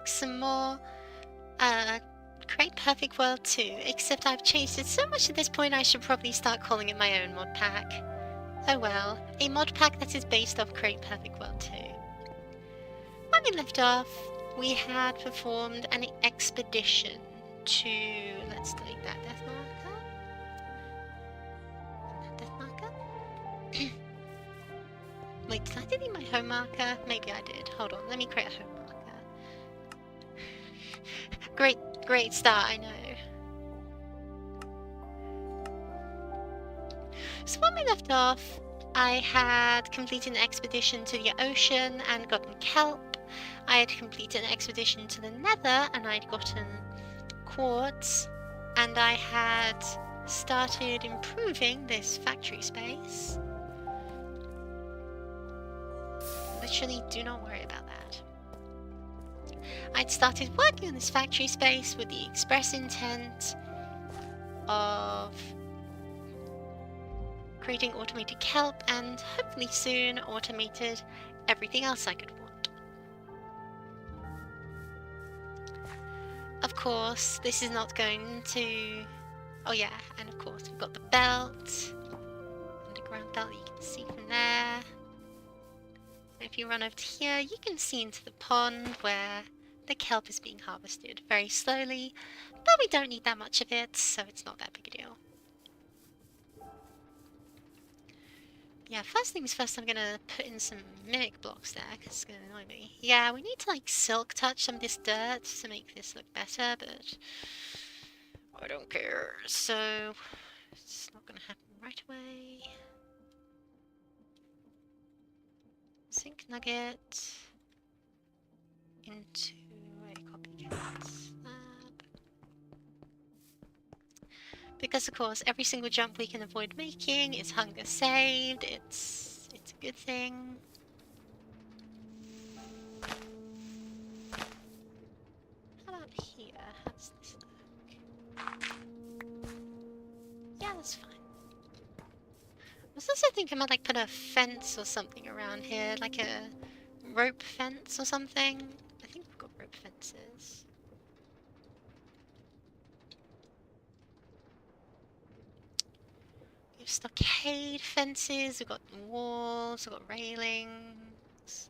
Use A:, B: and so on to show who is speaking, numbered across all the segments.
A: make some more Create Perfect World 2, except I've changed it so much at this point I should probably start calling it my own mod pack. Oh well, a mod pack that is based off Create Perfect World 2. When we left off, we had performed an expedition to... let's delete that death marker. Death marker? Wait, did I delete my home marker? Maybe I did. Hold on, let me create a home marker. Great start, I know. So when we left off, I had completed an expedition to the ocean and gotten kelp. I had completed an expedition to the nether and I'd gotten quartz. And I had started improving this factory space. Literally, do not worry about that. I'd started working on this factory space with the express intent of creating automated kelp and hopefully soon automated everything else I could want. Of course, this is not going to... oh yeah, and of course we've got the belt, underground belt you can see from there. If you run over to here, you can see into the pond where the kelp is being harvested very slowly, but we don't need that much of it, so it's not that big a deal. Yeah, first things first, I'm gonna put in some mimic blocks there, because it's gonna annoy me. Yeah, we need to like silk touch some of this dirt to make this look better, but I don't care, so it's not gonna happen right away. Zinc nugget into a copycat slab. Because of course every single jump we can avoid making is hunger saved, it's a good thing. How about here? How does this look? Yeah, that's fine. I was also thinking I might like put a fence or something around here, like a rope fence or something. I think we've got rope fences. We have stockade fences, we've got walls, we've got railings.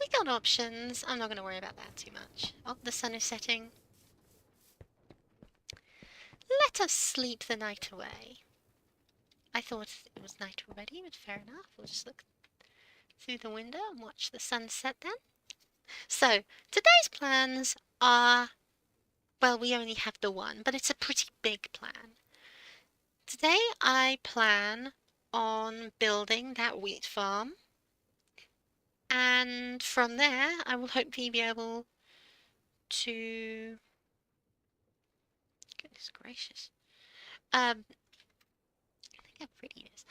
A: We got options. I'm not going to worry about that too much. Oh, the sun is setting. Let us sleep the night away. I thought it was night already, but fair enough. We'll just look through the window and watch the sunset then. So, today's plans are... well, we only have the one, but it's a pretty big plan. Today I plan on building that wheat farm. And from there, I will hopefully be able to... goodness gracious. I think how pretty it is.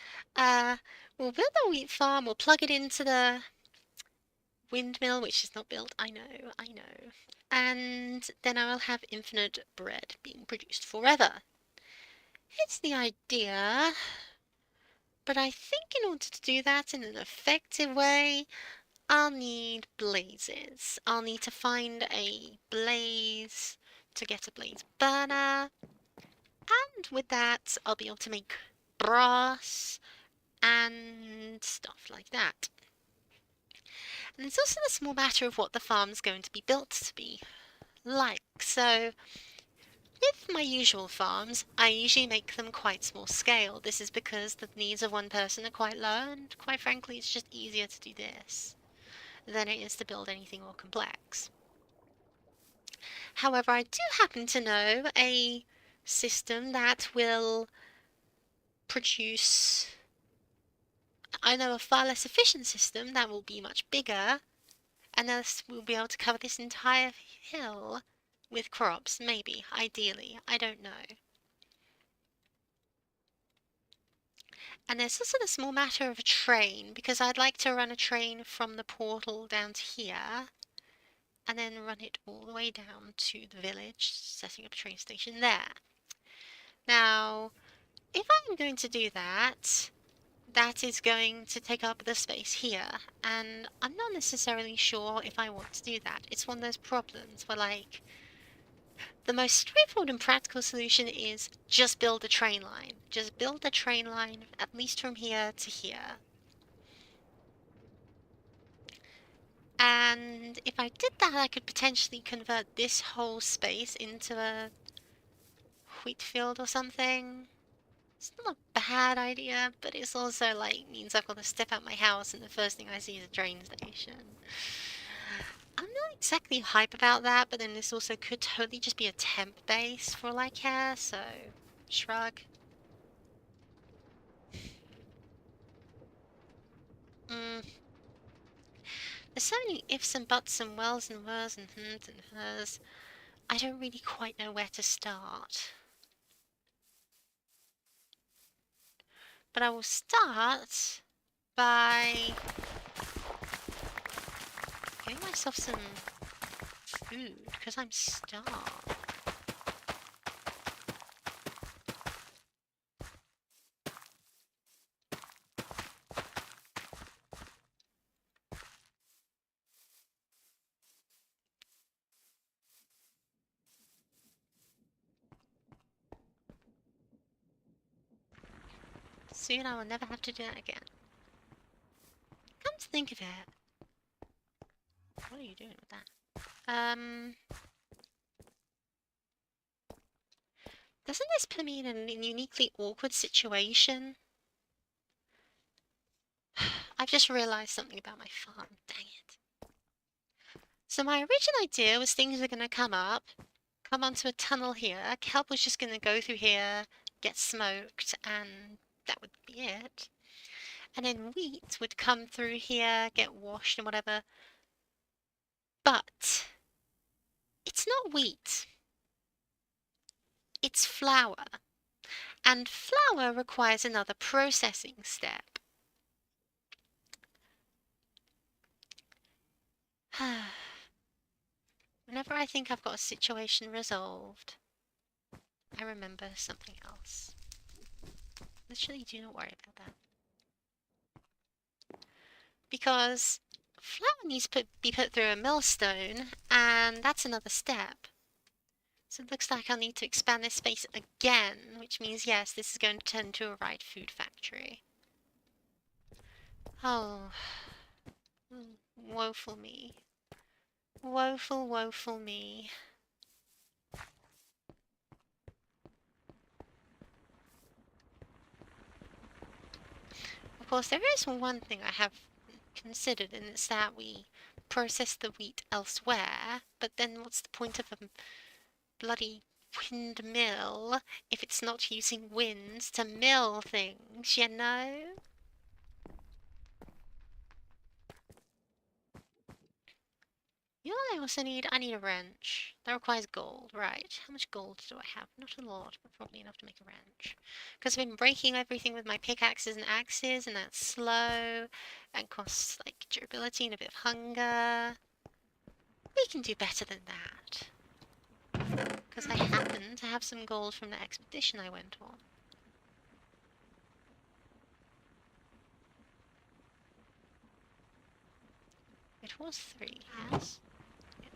A: We'll build the wheat farm, we'll plug it into the windmill, which is not built, I know. And then I will have infinite bread being produced forever. It's the idea, but I think in order to do that in an effective way, I'll need blazes. I'll need to find a blaze to get a blaze burner, and with that I'll be able to make brass and stuff like that. And it's also a small matter of what the farm's going to be built to be like. So with my usual farms, I usually make them quite small scale. This is because the needs of one person are quite low, and quite frankly it's just easier to do this than it is to build anything more complex. However, I do happen to know a system that will produce... I know a far less efficient system that will be much bigger, and thus we'll be able to cover this entire hill with crops, maybe, ideally, I don't know. And there's also the small matter of a train, because I'd like to run a train from the portal down to here, and then run it all the way down to the village, setting up a train station there. Now, if I'm going to do that, that is going to take up the space here, and I'm not necessarily sure if I want to do that. It's one of those problems where, like, the most straightforward and practical solution is just build a train line. Just build a train line, at least from here to here. And if I did that, I could potentially convert this whole space into a wheat field or something. It's not a bad idea, but it's also like means I've got to step out my house and the first thing I see is a train station. I'm not exactly hype about that, but then this also could totally just be a temp base for all I care, so shrug. Mm. There's so many ifs and buts and wells and whers and hms and hers. I don't really quite know where to start. But I will start by giving myself some food, because I'm starved. Soon I will never have to do that again. Come to think of it, what are you doing with that? Doesn't this put me in a uniquely awkward situation? I've just realised something about my farm. Dang it. So my original idea was things are going to come up, come onto a tunnel here, kelp was just going to go through here, get smoked, and that would be it. And then wheat would come through here, get washed and whatever. But it's not wheat. It's flour. And flour requires another processing step. Whenever I think I've got a situation resolved, I remember something else. Literally, do not worry about that. Because flour needs to be put through a millstone, and that's another step. So it looks like I'll need to expand this space again, which means, yes, this is going to turn into a right food factory. Oh, woeful me. Woeful, woeful me. Of course, there is one thing I have considered, and it's that we process the wheat elsewhere, but then what's the point of a bloody windmill if it's not using winds to mill things, you know? You know what I also need? I need a wrench. That requires gold, right. How much gold do I have? Not a lot, but probably enough to make a wrench. Because I've been breaking everything with my pickaxes and axes, and that's slow, and costs, like, durability and a bit of hunger. We can do better than that. Because I happen to have some gold from the expedition I went on. It was 3, yes? Yes.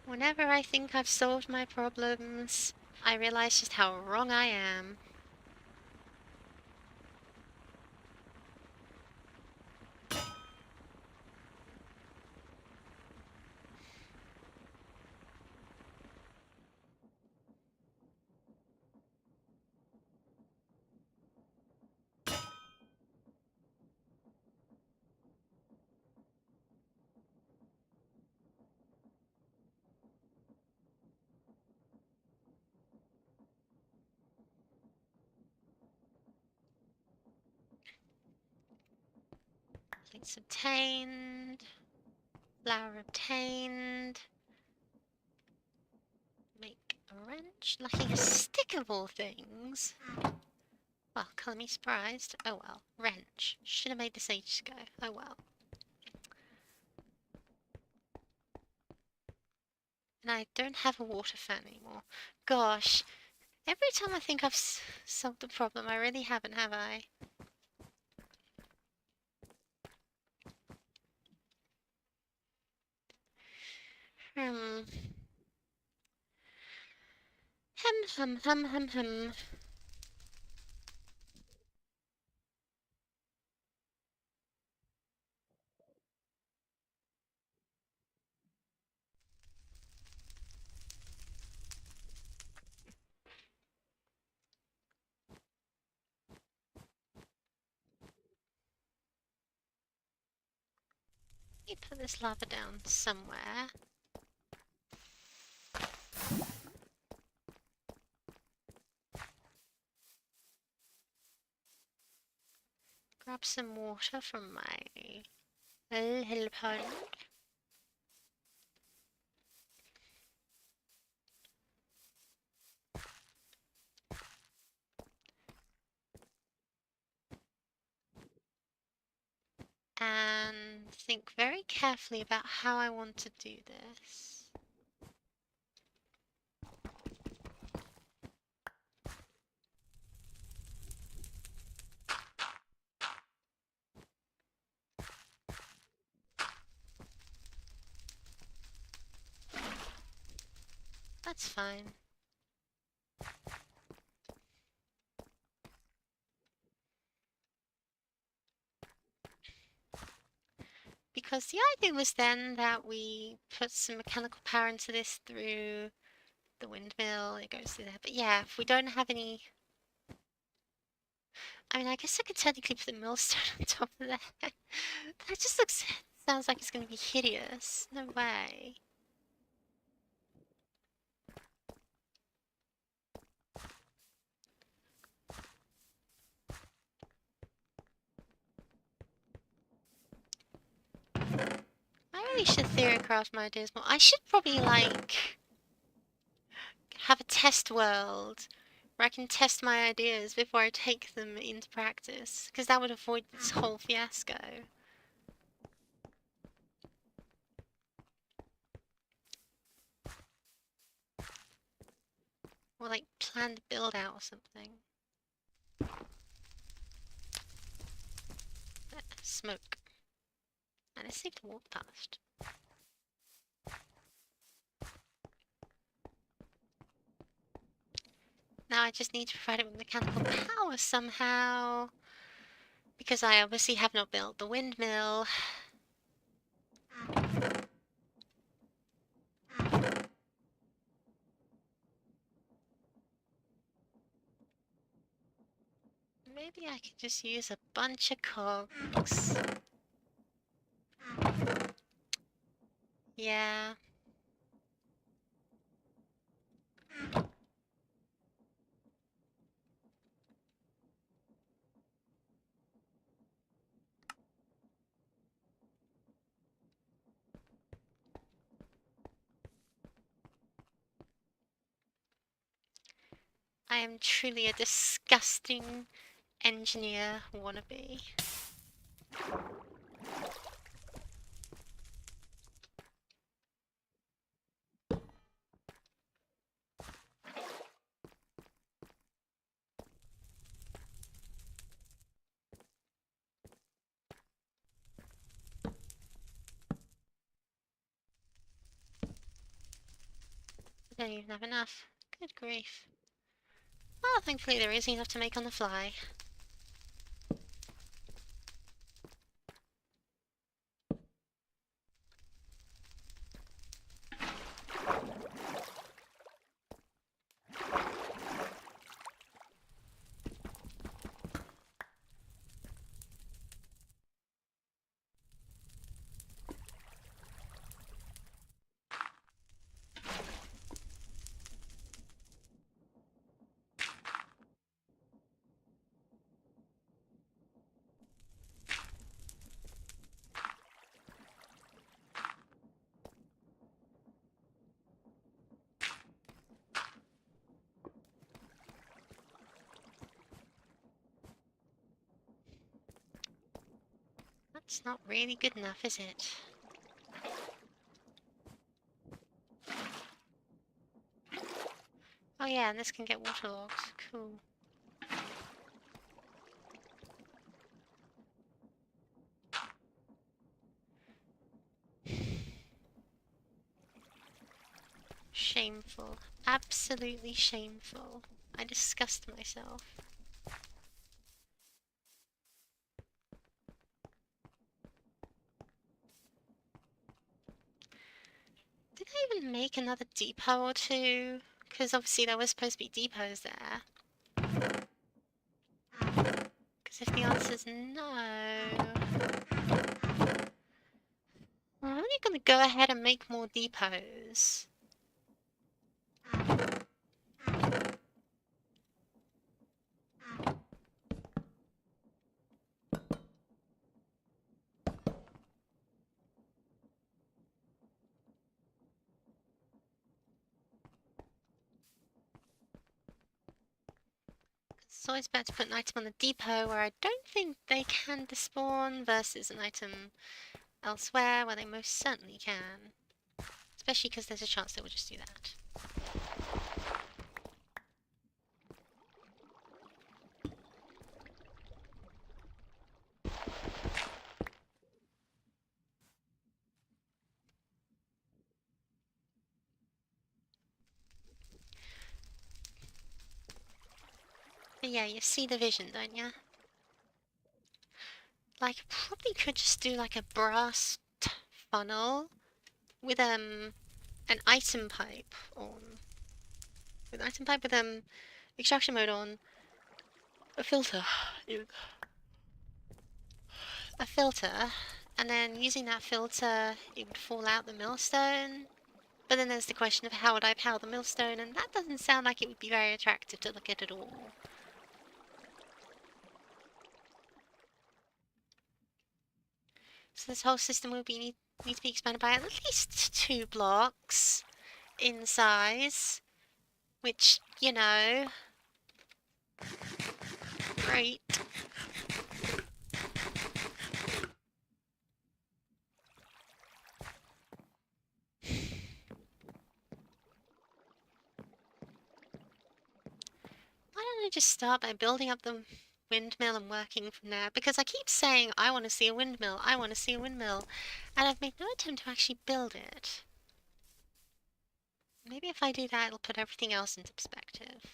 A: Whenever I think I've solved my problems, I realize just how wrong I am. Plates obtained. Flour obtained. Make a wrench. Lacking a stick of all things. Well, Well, colour me surprised. Oh well. Wrench. Should have made this ages ago. Oh well. And I don't have a water fan anymore. Gosh. Every time I think I've solved the problem, I really haven't, have I? Hmm. Hum. Let me put this lava down somewhere. Grab some water from my little pond. And think very carefully about how I want to do this. That's fine. Because the idea was then that we put some mechanical power into this through the windmill, it goes through there. But yeah, if we don't have any... I mean, I guess I could technically put the millstone on top of that. That just looks... sounds like it's going to be hideous. No way. I really should theorycraft my ideas more. I should probably, like, have a test world where I can test my ideas before I take them into practice, because that would avoid this whole fiasco. Or, like, planned build out or something. Smoke. And it's safe to walk past. Now I just need to provide it with mechanical power somehow. Because I obviously have not built the windmill. Maybe I could just use a bunch of cogs. Yeah. I am truly a disgusting engineer wannabe. I don't even have enough. Good grief. Well, thankfully there is enough to make on the fly. It's not really good enough, is it? Oh yeah, and this can get waterlogged. Cool. Shameful. Absolutely shameful. I disgust myself. Did I even make another depot or two? Because obviously there was supposed to be depots there. Because if the answer's no... I'm only going to go ahead and make more depots. It's always better to put an item on the depot where I don't think they can despawn versus an item elsewhere where they most certainly can. Especially because there's a chance they will just do that. But yeah, you see the vision, don't you? Like, I probably could just do like a brass funnel with an item pipe on. With item pipe with extraction mode on. A filter. A filter. And then using that filter, it would fall out the millstone. But then there's the question of how would I power the millstone, and that doesn't sound like it would be very attractive to look at all. So this whole system will need to be expanded by at least 2 blocks in size, which, you know, great. Why don't I just start by building up the windmill and working from there? Because I keep saying I want to see a windmill, I want to see a windmill, and I've made no attempt to actually build it. Maybe if I do that, it'll put everything else into perspective.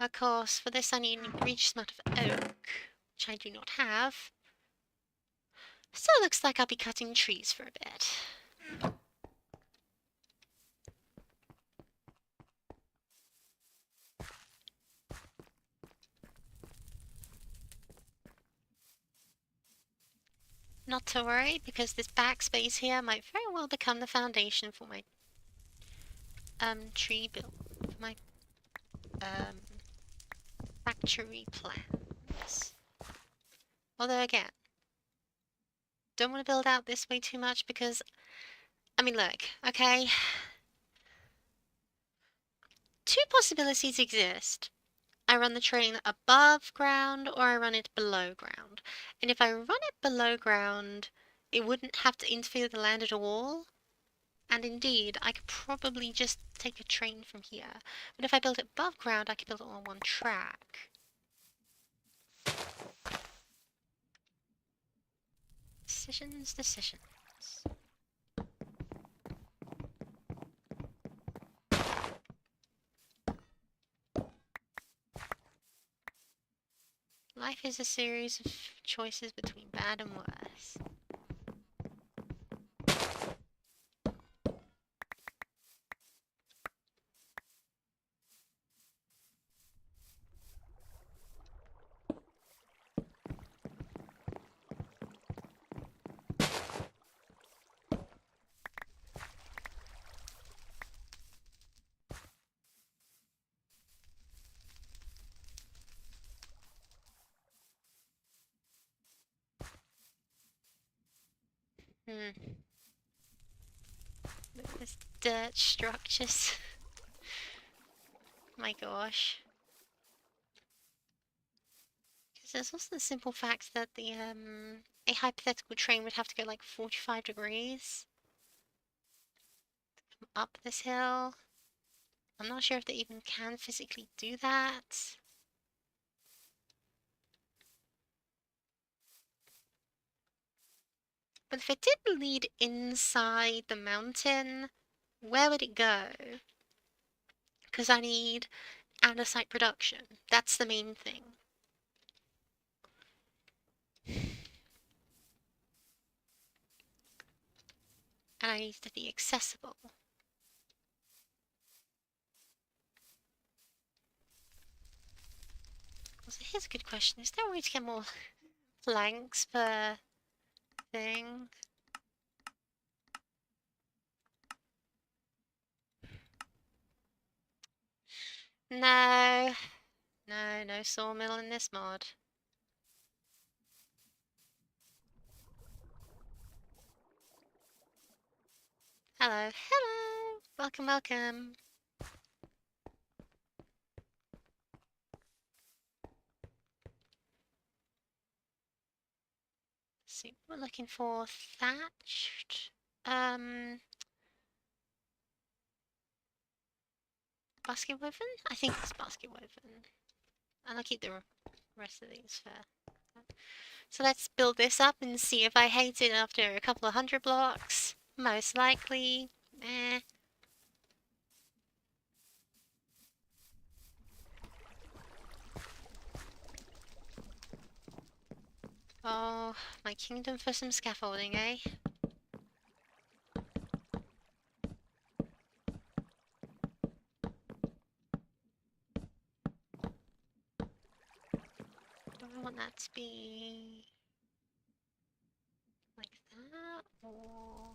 A: Of course, for this I need an egregious amount of oak, which I do not have. So it looks like I'll be cutting trees for a bit. Not to worry, because this backspace here might very well become the foundation for my tree build, for my factory plans. Although again, don't want to build out this way too much because, I mean, look, okay, 2 possibilities exist. I run the train above ground or I run it below ground. And if I run it below ground, it wouldn't have to interfere with the land at all. And indeed, I could probably just take a train from here. But if I build it above ground, I could build it on 1 track. Decisions, decisions. Life is a series of choices between bad and worse. Look at this dirt structures. My gosh. there's also the simple fact that the a hypothetical train would have to go like 45 degrees up this hill. I'm not sure if they even can physically do that. But if it did lead inside the mountain, where would it go? Because I need out-of-sight production. That's the main thing. And I need it to be accessible. So here's a good question. Is there a way to get more planks per thing? No. No sawmill in this mod. Hello. Welcome. So we're looking for thatched. Basket woven? I think it's basket woven. And I'll keep the rest of these for... So let's build this up and see if I hate it after a couple of 100 blocks. Most likely. Eh. Oh, my kingdom for some scaffolding, eh? Do I want that to be like that, or...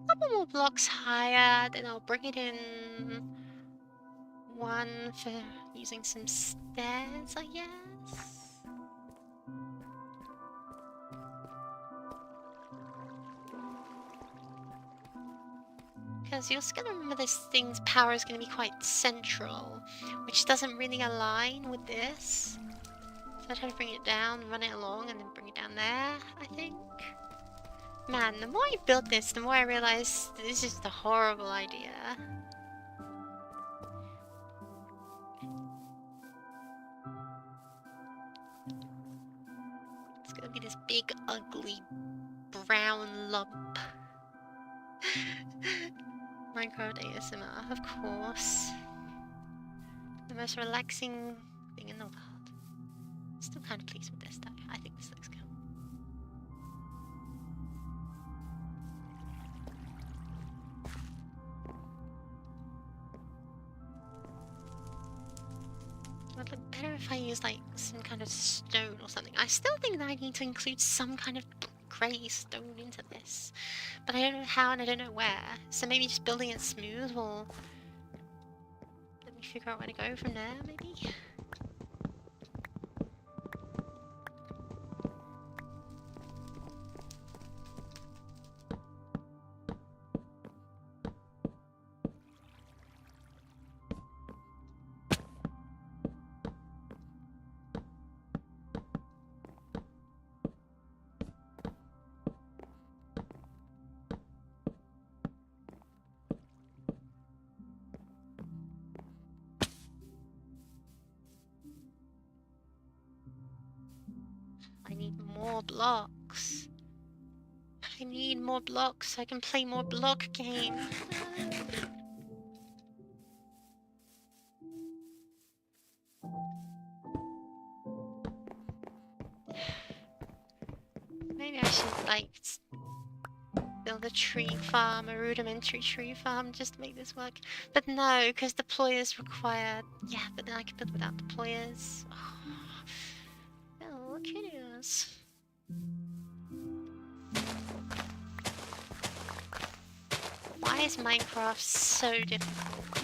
A: Couple more blocks higher, then I'll bring it in one for using some stairs, I guess. Because you're just gonna remember this thing's power is gonna be quite central, which doesn't really align with this. So I'd have to bring it down, run it along, and then bring it down there, I think. Man, the more I build this, the more I realize this is just a horrible idea. It's gonna be this big, ugly, brown lump. Minecraft ASMR, of course. The most relaxing thing in the world. Still kind of pleased with this though. I think this looks good. It would look better if I used like some kind of stone or something. I still think that I need to include some kind of grey stone into this. But I don't know how and I don't know where. So maybe just building it smooth will let me figure out where to go from there, maybe? I need more blocks. I need more blocks so I can play more block games. Maybe I should like build a tree farm, a rudimentary tree farm just to make this work. But no, because deployers require... Yeah, but then I can build without deployers. Oh, look at us. Why is Minecraft so difficult?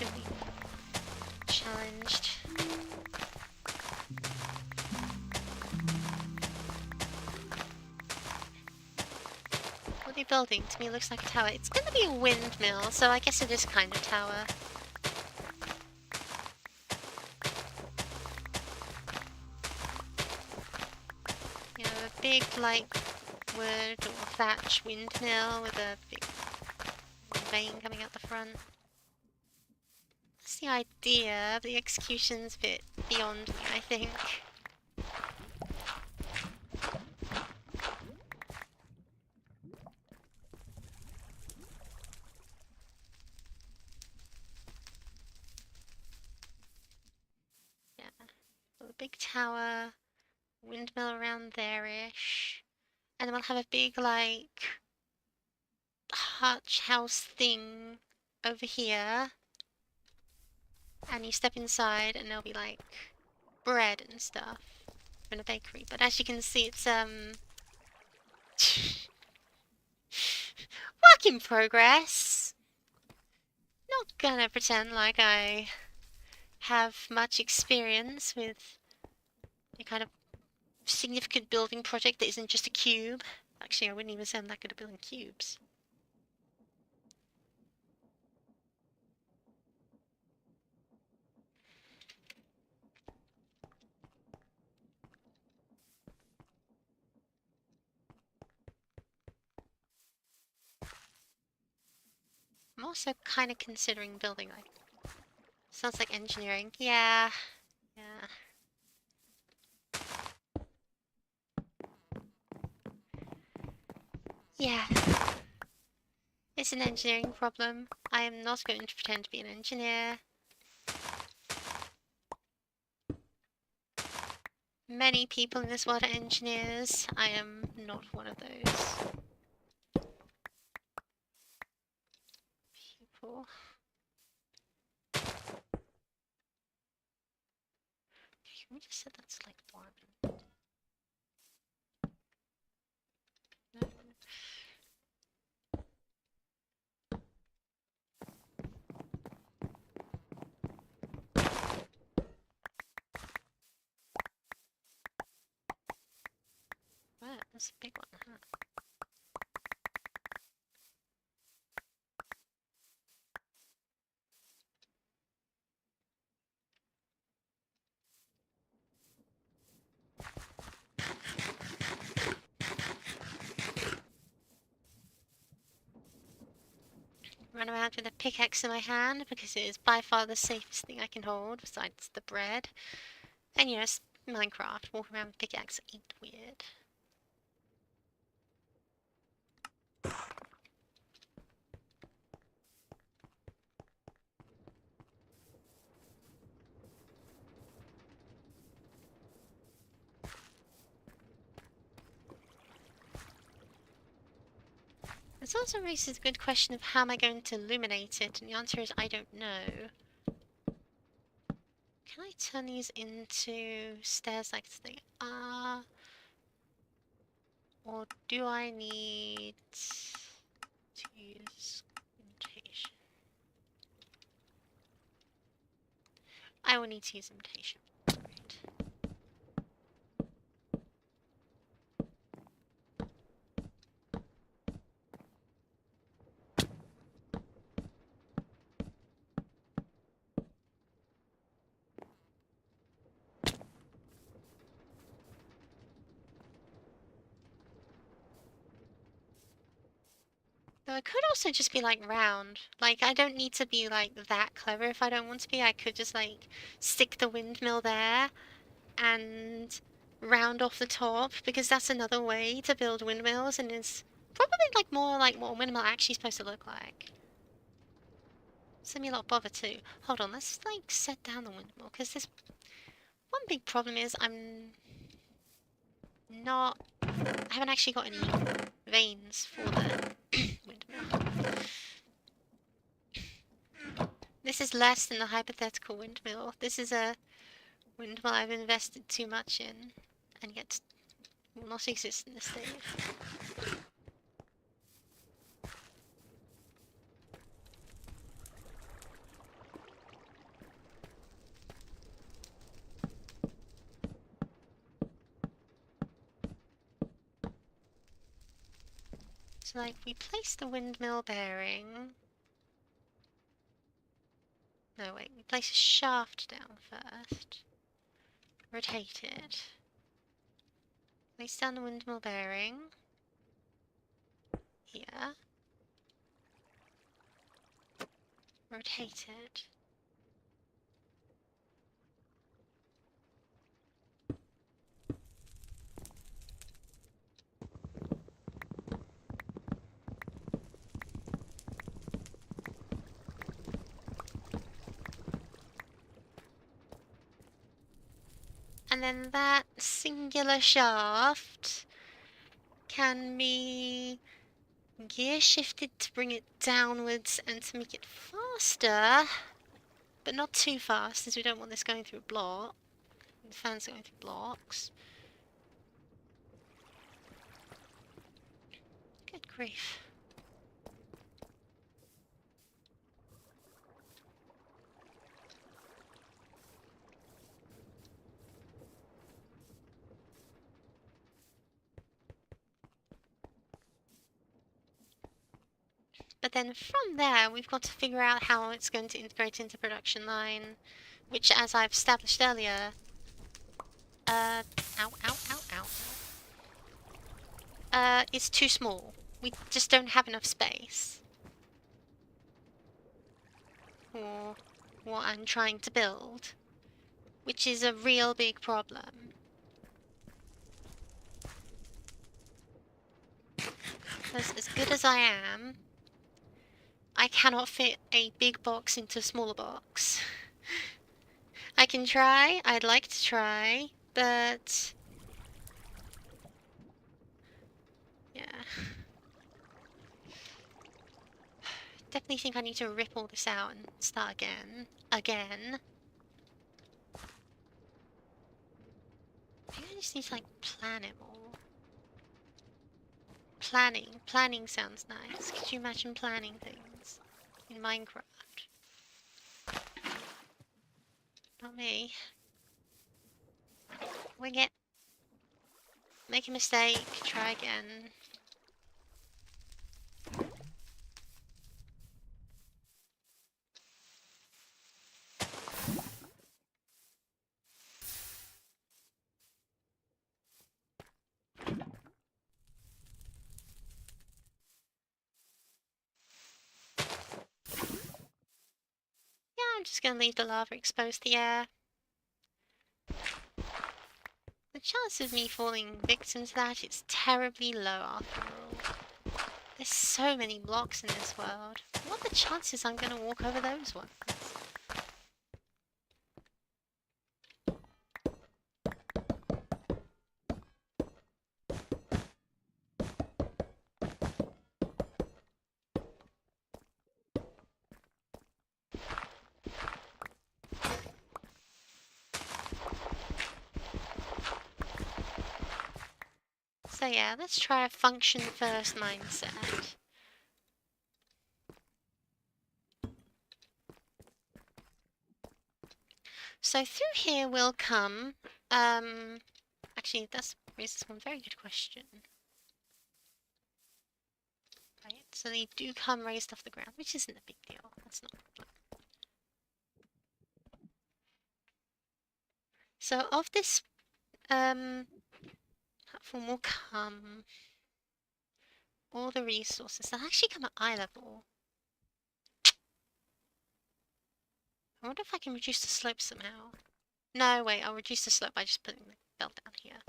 A: massively challenged. What are they building? To me it looks like a tower. It's gonna be a windmill, so I guess it is kind of tower. You know, a big, like, wood or thatch windmill with a big vane coming out the front. That's the idea. The execution's a bit beyond me, I think. Yeah. So a big tower, windmill around there-ish. And then we'll have a big, like, hutch house thing over here. And you step inside and there'll be, like, bread and stuff from a bakery. But as you can see, it's, work in progress. Not gonna pretend like I have much experience with a kind of significant building project that isn't just a cube. Actually, I wouldn't even say I'm that good at building cubes. I'm also kind of considering building, like, sounds like engineering. Yeah, yeah. Yeah. It's an engineering problem. I am not going to pretend to be an engineer. Many people in this world are engineers. I am not one of those people. Can we just set that to like 1? No. Wow, that's a big one, huh? Run around with a pickaxe in my hand because it is by far the safest thing I can hold besides the bread. And you know, it's Minecraft. Walking around with a pickaxe ain't weird. This also raises a good question of how am I going to illuminate it, and the answer is I don't know. Can I turn these into stairs like they are? Or do I need to use imitation? I will need to use imitation. Right. Though it could also just be like round. Like I don't need to be like that clever if I don't want to be. I could just like stick the windmill there and round off the top because that's another way to build windmills and it's probably like more like what a windmill actually supposed to look like. Send me a lot of bother too. Hold on, let's like set down the windmill because this one big problem is I haven't actually got any veins for the windmill. This is less than the hypothetical windmill. This is a windmill I've invested too much in and yet will not exist in this state. So, like, we place the windmill bearing. No, wait, we place a shaft down first. Rotate it. Place down the windmill bearing. Here. Rotate it. And then that singular shaft can be gear shifted to bring it downwards and to make it faster, but not too fast, as we don't want this going through a block. The fan's going through blocks. Good grief. But then from there, we've got to figure out how it's going to integrate into production line, which, as I've established earlier, ow, ow, ow, ow, is too small. We just don't have enough space for what I'm trying to build, which is a real big problem. Because as good as I am, I cannot fit a big box into a smaller box. I can try, I'd like to try, but yeah. Definitely think I need to rip all this out and start again. Maybe I just need to, like, plan it more. Planning sounds nice. Could you imagine planning things in Minecraft? Not me. Wing it. Make a mistake, try again. Yeah, I'm just gonna leave the lava exposed to the air. The chance of me falling victim to that is terribly low after all. There's so many blocks in this world. What are the chances I'm gonna walk over those ones? So yeah, let's try a function first mindset. So through here will come, actually that raises one very good question. Right, so they do come raised off the ground, which isn't a big deal, that's not a problem. So of this, platform will come all the resources. They'll actually come at eye level. I wonder if I can reduce the slope somehow. No, wait, I'll reduce the slope by just putting the belt down here.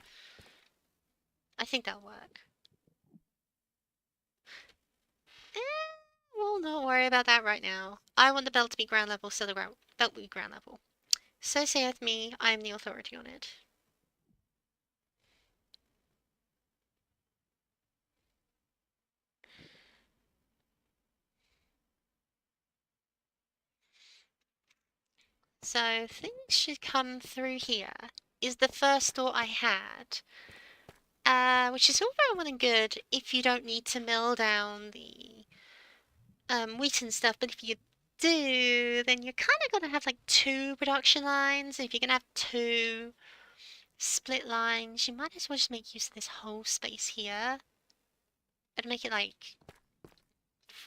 A: I think that'll work. We'll not worry about that right now. I want the belt to be ground level, so the belt will be ground level. So saith me, I am the authority on it. So things should come through here. Is the first thought I had. Which is all very well and good if you don't need to mill down the wheat and stuff, but if you do, then you're kind of gonna have like two production lines. If you're gonna have two split lines, you might as well just make use of this whole space here and make it like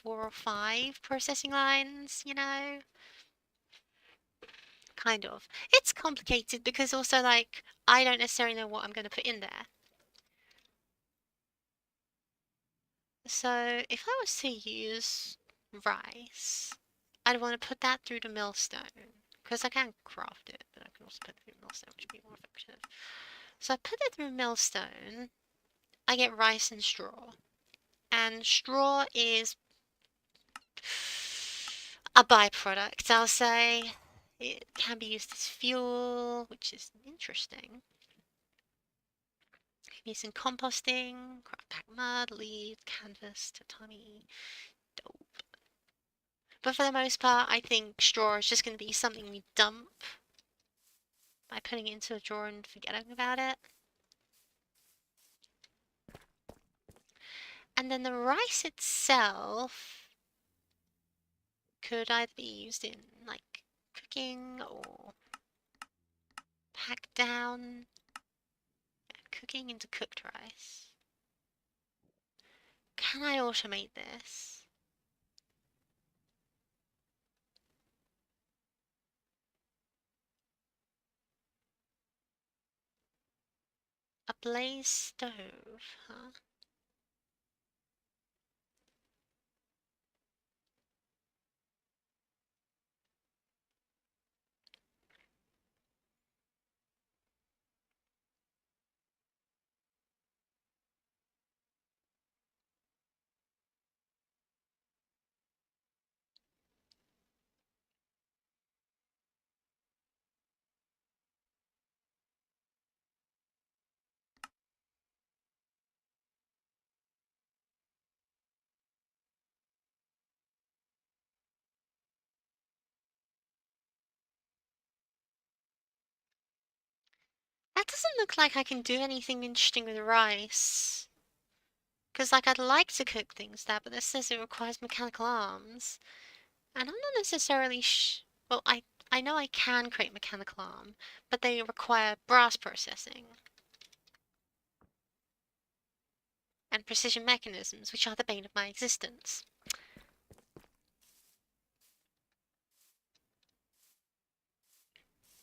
A: 4 or 5 processing lines, you know? Kind of. It's complicated because also, like, I don't necessarily know what I'm going to put in there. So if I was to use rice, I'd want to put that through the millstone because I can craft it, but I can also put it through millstone, which would be more effective. So I put it through millstone. I get rice and straw, and straw is a byproduct, I'll say. It can be used as fuel, which is interesting. It can be used in composting, craft back mud, leaves, canvas, tatami, dope. But for the most part, I think straw is just going to be something we dump by putting it into a drawer and forgetting about it. And then the rice itself could either be used in like cooking or packed down. Yeah, cooking into cooked rice. Can I automate this? A blaze stove, huh? That doesn't look like I can do anything interesting with rice. Because, like, I'd like to cook things that, but this says it requires mechanical arms. And I'm not necessarily well, I know I can create mechanical arm, but they require brass processing and precision mechanisms, which are the bane of my existence.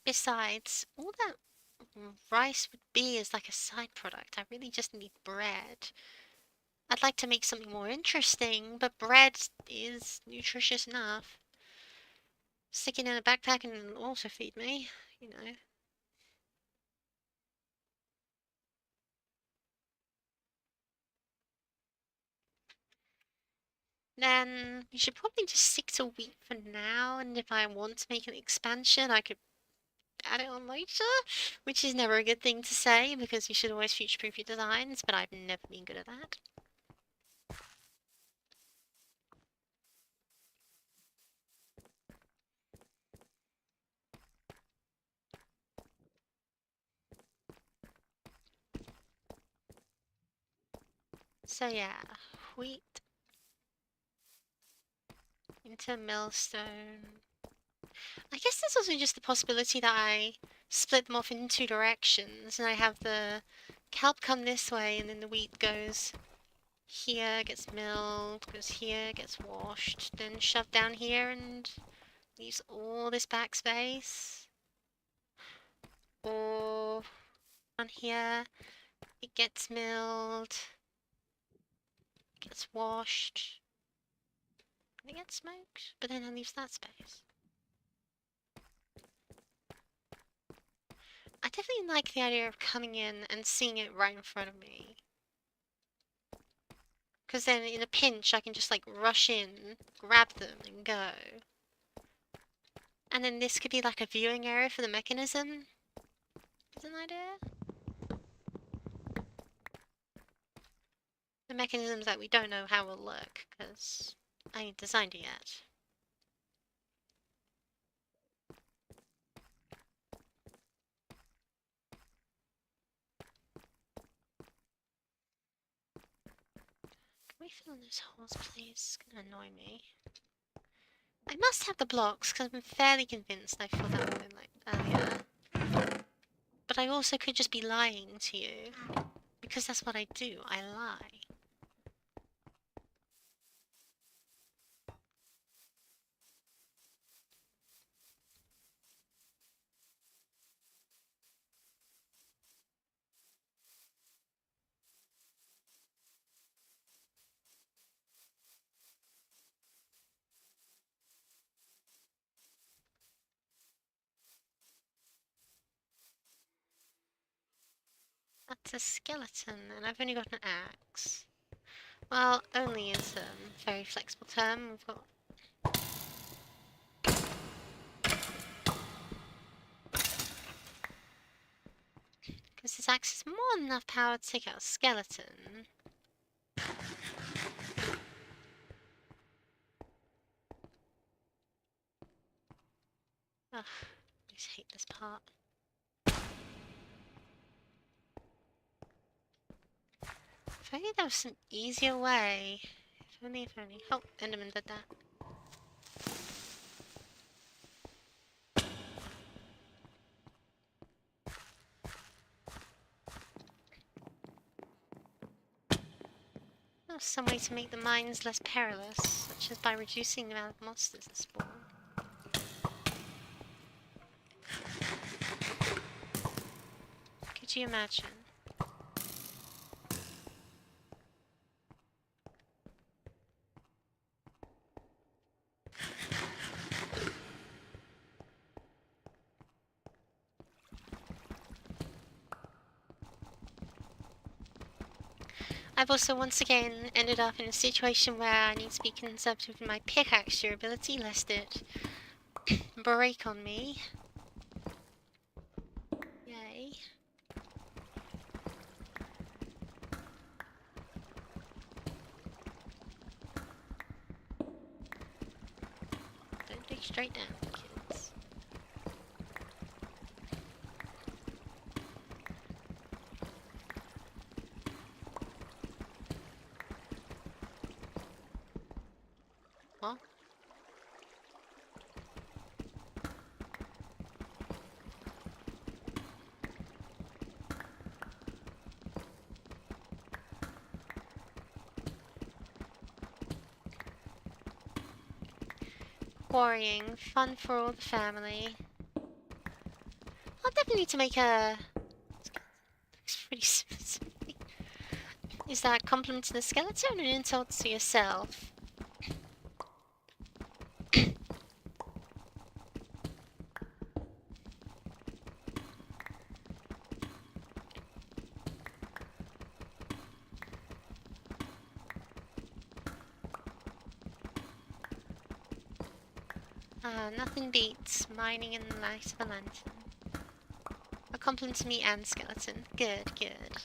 A: Besides, all that rice would be is like a side product. I really just need bread. I'd like to make something more interesting, but bread is nutritious enough. Stick it in a backpack and it'll also feed me, you know. Then you should probably just stick to wheat for now, and if I want to make an expansion, I could add it on later, which is never a good thing to say because you should always future-proof your designs, but I've never been good at that. So yeah, wheat into millstone. I guess there's also just the possibility that I split them off in two directions, and I have the kelp come this way, and then the wheat goes here, gets milled, goes here, gets washed, then shoved down here, and leaves all this backspace. Or on here, it gets milled, gets washed, and it gets smoked, but then it leaves that space. I definitely like the idea of coming in and seeing it right in front of me. Because then in a pinch, I can just like rush in, grab them, and go. And then this could be like a viewing area for the mechanism. Is an idea? The mechanisms that we don't know how will look, because I ain't designed it yet. Can we fill in those holes, please? It's gonna annoy me. I must have the blocks, because I'm fairly convinced I filled that one in like earlier. But I also could just be lying to you, because that's what I do. I lie. That's a skeleton, and I've only got an axe. Well, only is a very flexible term. We've got... Because this axe has more than enough power to take out a skeleton. Ugh, I just hate this part. If only there was some easier way. If only, if only. Oh, Enderman did that. There's some way to make the mines less perilous, such as by reducing the amount of monsters that spawn. Could you imagine? I've also once again ended up in a situation where I need to be conservative with my pickaxe durability, lest it break on me. Yay. Don't dig straight down, kids. What? Quarrying, fun for all the family. I'll definitely need to make a... It's pretty specific. Is that a compliment to the skeleton or an insult to yourself? Nothing beats mining in the light of a lantern. A compliment to me and skeleton. Good, good.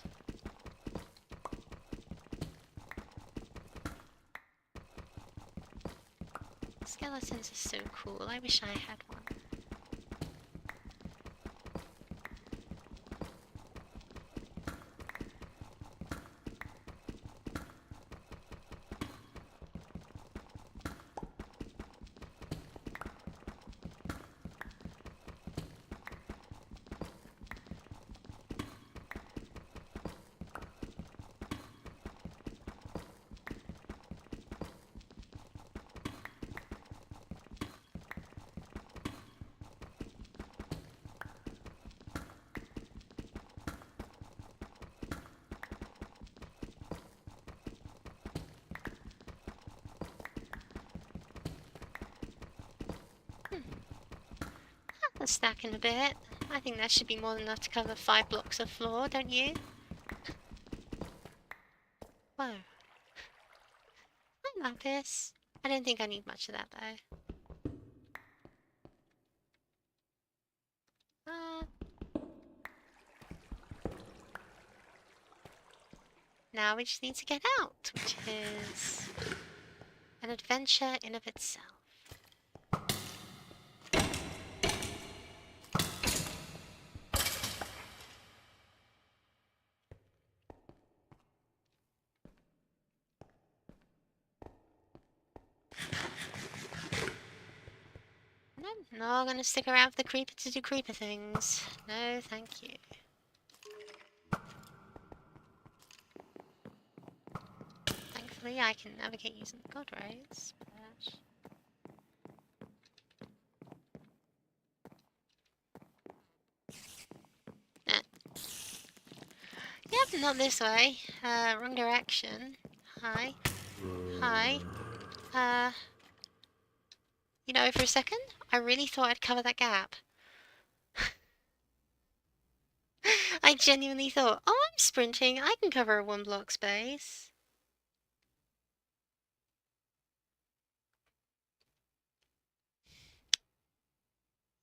A: Skeletons are so cool. I wish I had one. Let's stack in a bit. I think that should be more than enough to cover 5 blocks of floor, don't you? Whoa. I like this. I don't think I need much of that though. Now we just need to get out, which is an adventure in of itself. No, not gonna stick around for the creeper to do creeper things. No, thank you. Thankfully, I can navigate using the god rays, but... Yep, not this way. Wrong direction. Hi. Hi. You know, for a second, I really thought I'd cover that gap. I genuinely thought, oh, sprinting. I can cover a 1 block space.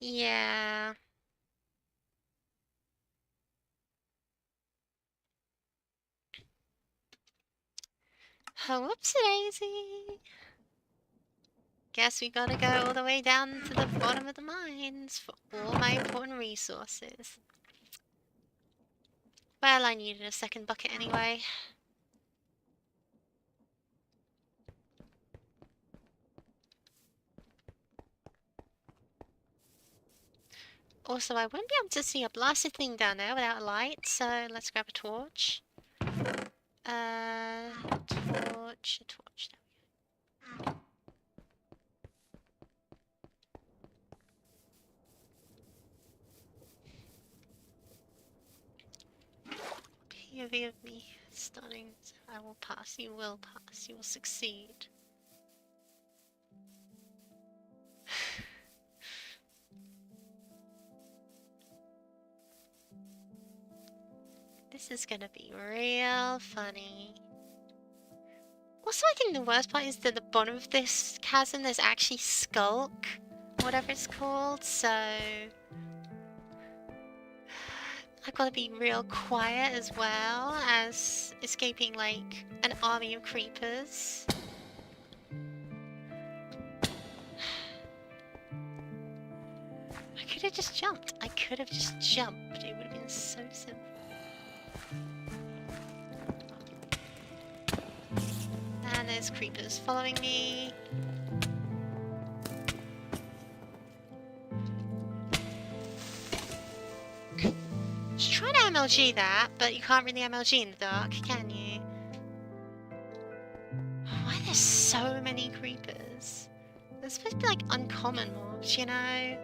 A: Yeah. Oh, whoopsie daisy. Guess we gotta go all the way down to the bottom of the mines for all my important resources. Well, I needed a second bucket anyway. Also, I wouldn't be able to see a blasted thing down there without a light, so let's grab a torch. A torch. POV of me starting. I will pass. You will pass. You will succeed. This is gonna be real funny. Also, I think the worst part is that at the bottom of this chasm there's actually Skulk, whatever it's called, so I've got to be real quiet as well as escaping like an army of creepers. I could have just jumped. I could have just jumped. It would have been so simple. And there's creepers following me. Just try to MLG that, but you can't really MLG in the dark, can you? Why are there so many creepers? They're supposed to be like uncommon mobs, you know?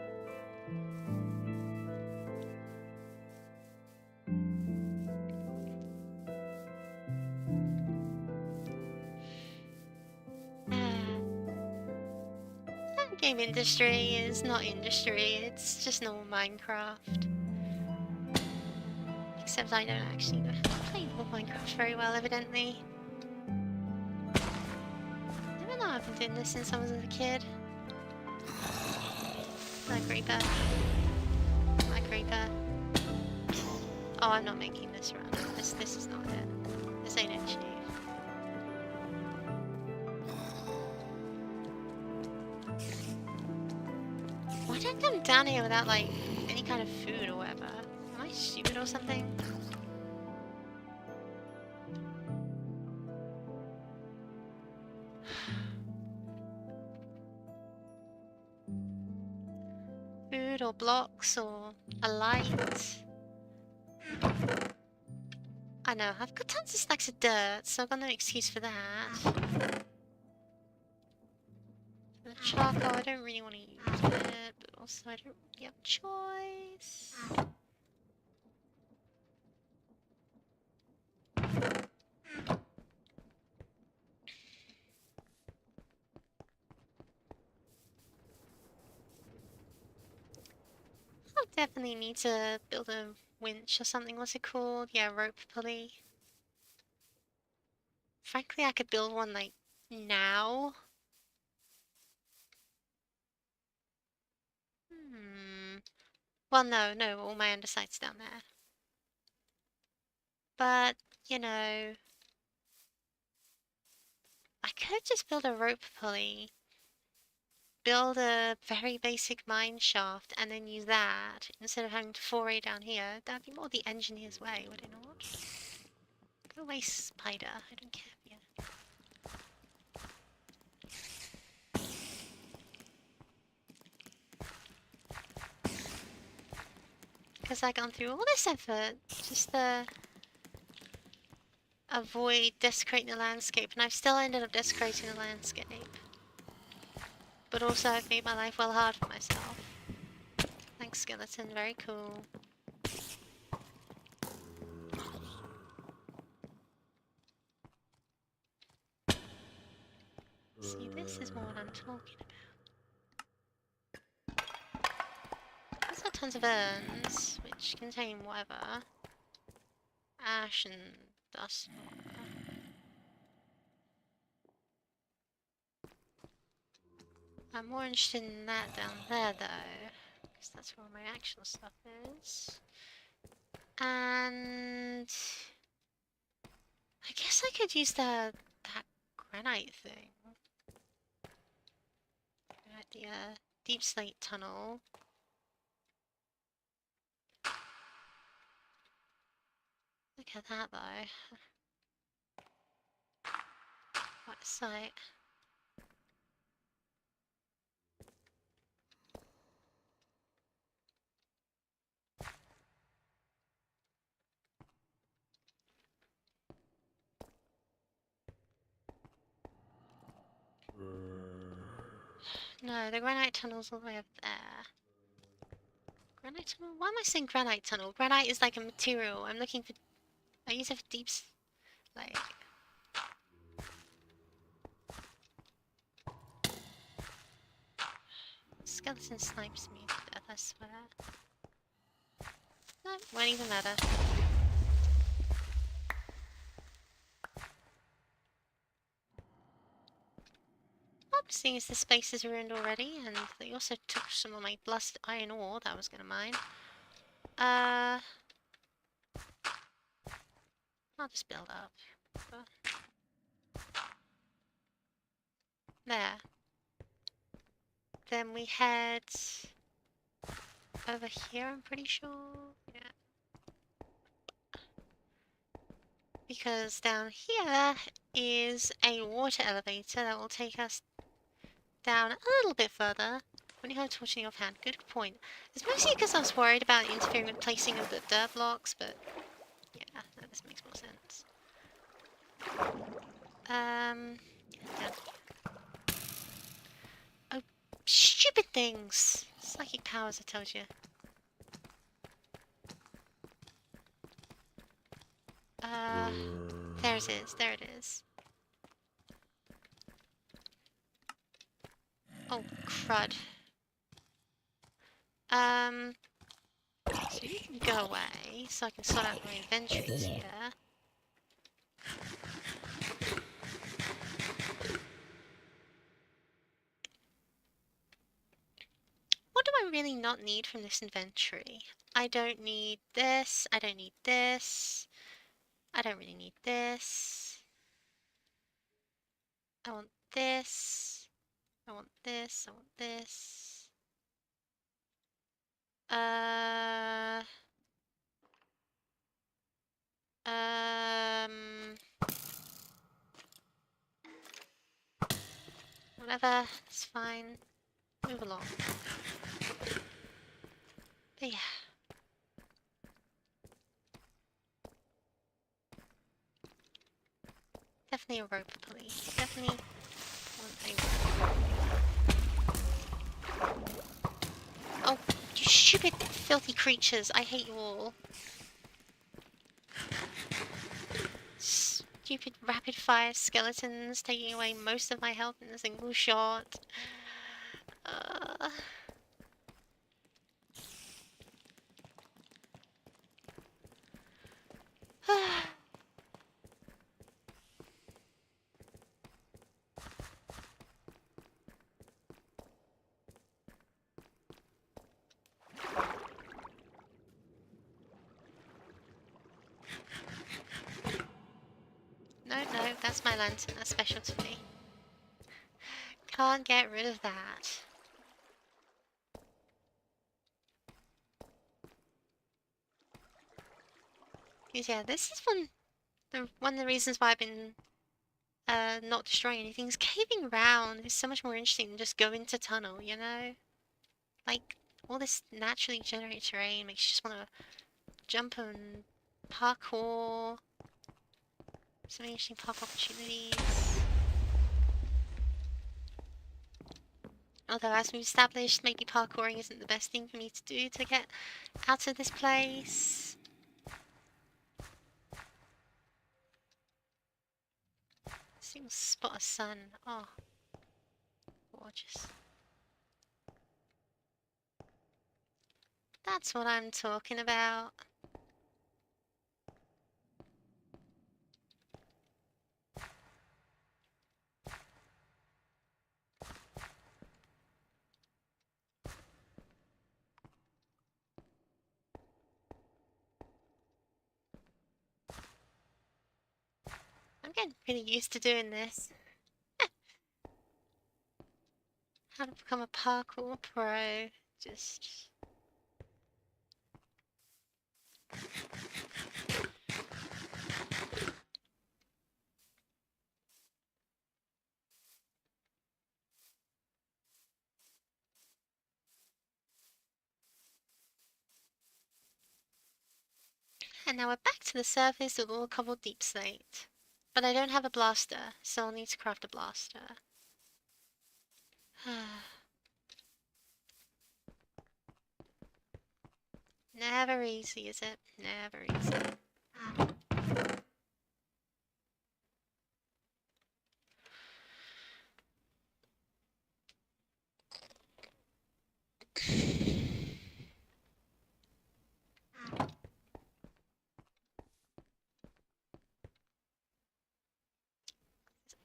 A: Game industry is not industry, it's just normal Minecraft. Except I don't actually play Minecraft very well, evidently. Even though I've been doing this since I was a kid. My creeper. My creeper. Oh, I'm not making this run. This is not it. This ain't it, Chief. Why did I come down here without, like, any kind of food or whatever? Am I stupid or something? Food or blocks or a light? I know, I've got tons of stacks of dirt, so I've got no excuse for that. The charcoal, I don't really want to use it, but also I don't really have a choice. I'll definitely need to build a winch or something. What's it called? Yeah, rope pulley. Frankly, I could build one, like, now. Well, no, all my undersight's down there. But, you know, I could just build a rope pulley, build a very basic mine shaft, and then use that instead of having to foray down here. That'd be more the engineer's way, would it not? Go away, spider. I don't care. Yeah. Because I've gone through all this effort just to avoid desecrating the landscape, and I've still ended up desecrating the landscape. But also I've made my life well hard for myself. Thanks, skeleton. Very cool. See, this is more what I'm talking about. There's got tons of urns, which contain whatever. ash and dust. I'm more interested in that down there, though, because that's where my actual stuff is. And I guess I could use that granite thing. The deep slate tunnel. Look at that, though. What a sight. No, the granite tunnel's all the way up there. Granite tunnel? Why am I saying granite tunnel? Granite is like a material. I'm looking for... I use it for deep... like... Skeleton snipes me to death, I swear. No, won't even matter. Oh, seeing as the space is ruined already, and they also took some of my blessed iron ore that I was gonna mine. I'll just build up. There. Then we head over here, I'm pretty sure. Yeah. Because down here is a water elevator that will take us down a little bit further. When you have a torch in your hand, good point. It's mostly because I was worried about interfering with placing of the dirt blocks, but yeah, no, this makes more sense. Yeah. Oh, stupid things! Psychic powers, I told you. There it is, there it is. Oh, crud. So you can go away, so I can sort out my inventories here. What do I really not need from this inventory? I don't need this, I don't need this. I don't really need this. I want this. I want this, I want this. Whatever, it's fine. Move along. But yeah. Definitely a rope, please. Definitely want a rope. Oh, you stupid, filthy creatures. I hate you all. Stupid rapid-fire skeletons taking away most of my health in a single shot. No, no, that's my lantern. That's special to me. Can't get rid of that. Because yeah, this is one of the reasons why I've been not destroying anything. Is caving around is so much more interesting than just go into tunnel, you know? Like, all this naturally generated terrain makes you just want to jump and parkour. Some interesting park opportunities. Although, as we've established, maybe parkouring isn't the best thing for me to do to get out of this place. Single spot of sun. Oh, gorgeous. That's what I'm talking about. getting pretty used to doing this. How to become a parkour pro. Just... And now we're back to the surface with all cobbled deep slate. But I don't have a blaster, so I'll need to craft a blaster. Never easy, is it? Never easy.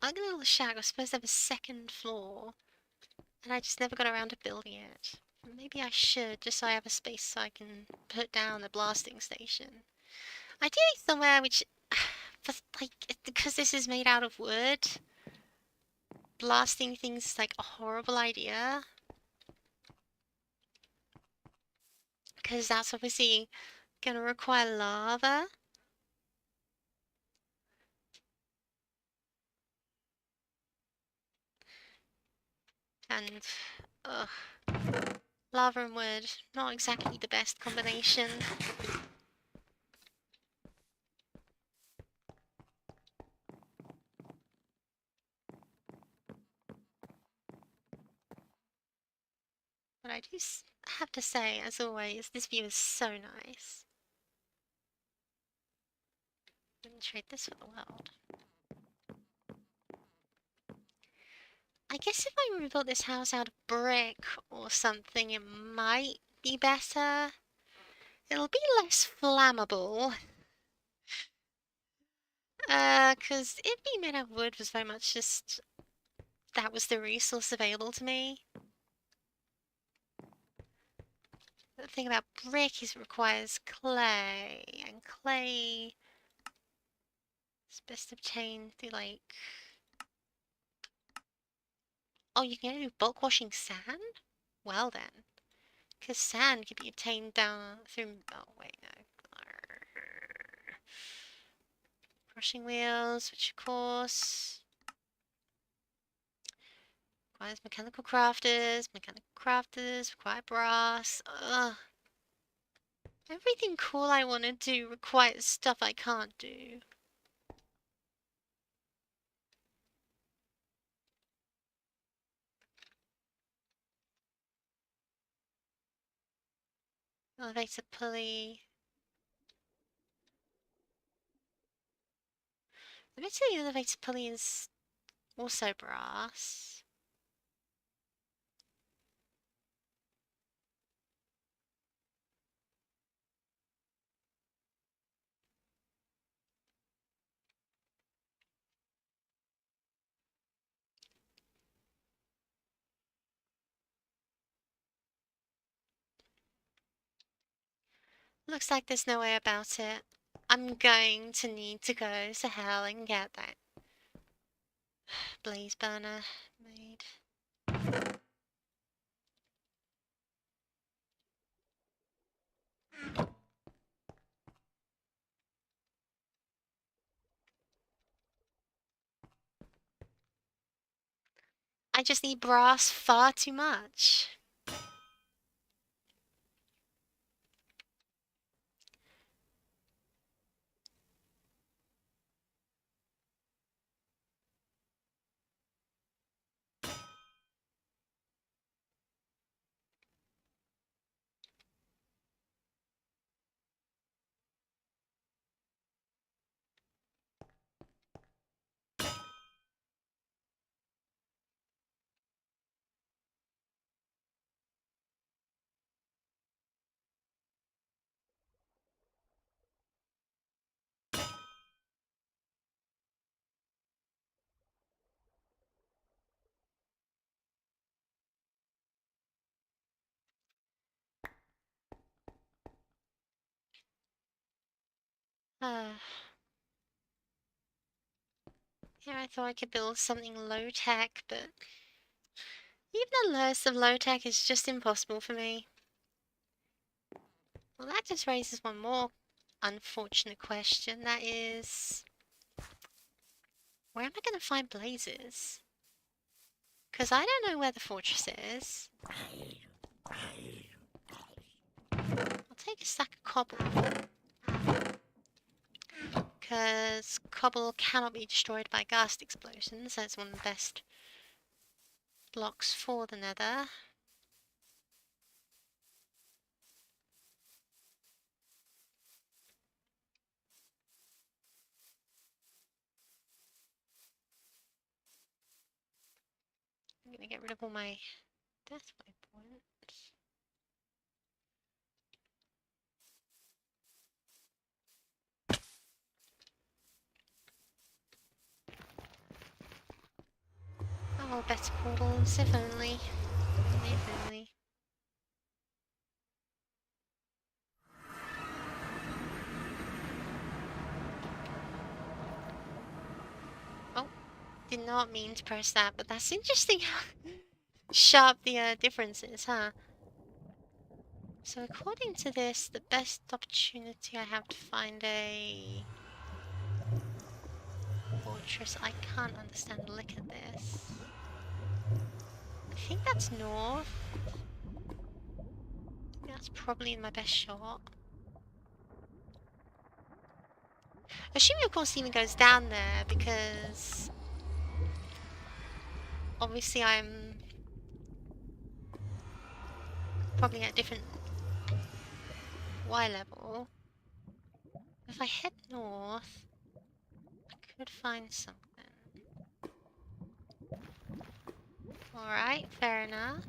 A: Ugly little shack was supposed to have a second floor, and I just never got around to building it. Maybe I should, just so I have a space so I can put down the blasting station. Ideally somewhere which, but like, because this is made out of wood, blasting things is like a horrible idea. Because that's obviously gonna require lava. And, ugh. Lava and wood, not exactly the best combination. But I do have to say, as always, this view is so nice. Wouldn't trade this for the world. I guess if I rebuilt this house out of brick or something, it might be better. It'll be less flammable. 'Cause it being made out of wood was very much just... that was the resource available to me. The thing about brick is it requires clay, and clay is best obtained through, like... Oh, you can do bulk washing sand? Well then. Because sand can be obtained down through... Oh, wait, no. Crushing wheels, which of course... requires mechanical crafters. Mechanical crafters require brass. Ugh. Everything cool I want to do requires stuff I can't do. Elevator pulley. I bet the elevator pulley is also brass. Looks like there's no way about it. I'm going to need to go to hell and get that blaze burner made. I just need brass far too much. Uh, Yeah, I thought I could build something low-tech, but even the lowest of low-tech is just impossible for me. Well, that just raises one more unfortunate question. That is, where am I going to find blazes? Because I don't know where the fortress is. I'll take a stack of cobble. Because cobble cannot be destroyed by ghast explosions. That's one of the best blocks for the nether. I'm going to get rid of all my death waypoints. Oh, better portals, if only. Only if only. Oh, did not mean to press that, but that's interesting how sharp the difference is, huh? So according to this, the best opportunity I have to find a fortress. I can't understand a lick of this. I think that's north. That's probably my best shot. Assuming, of course, even goes down there, because obviously I'm probably at a different Y level. If I head north, I could find something. Alright, fair enough.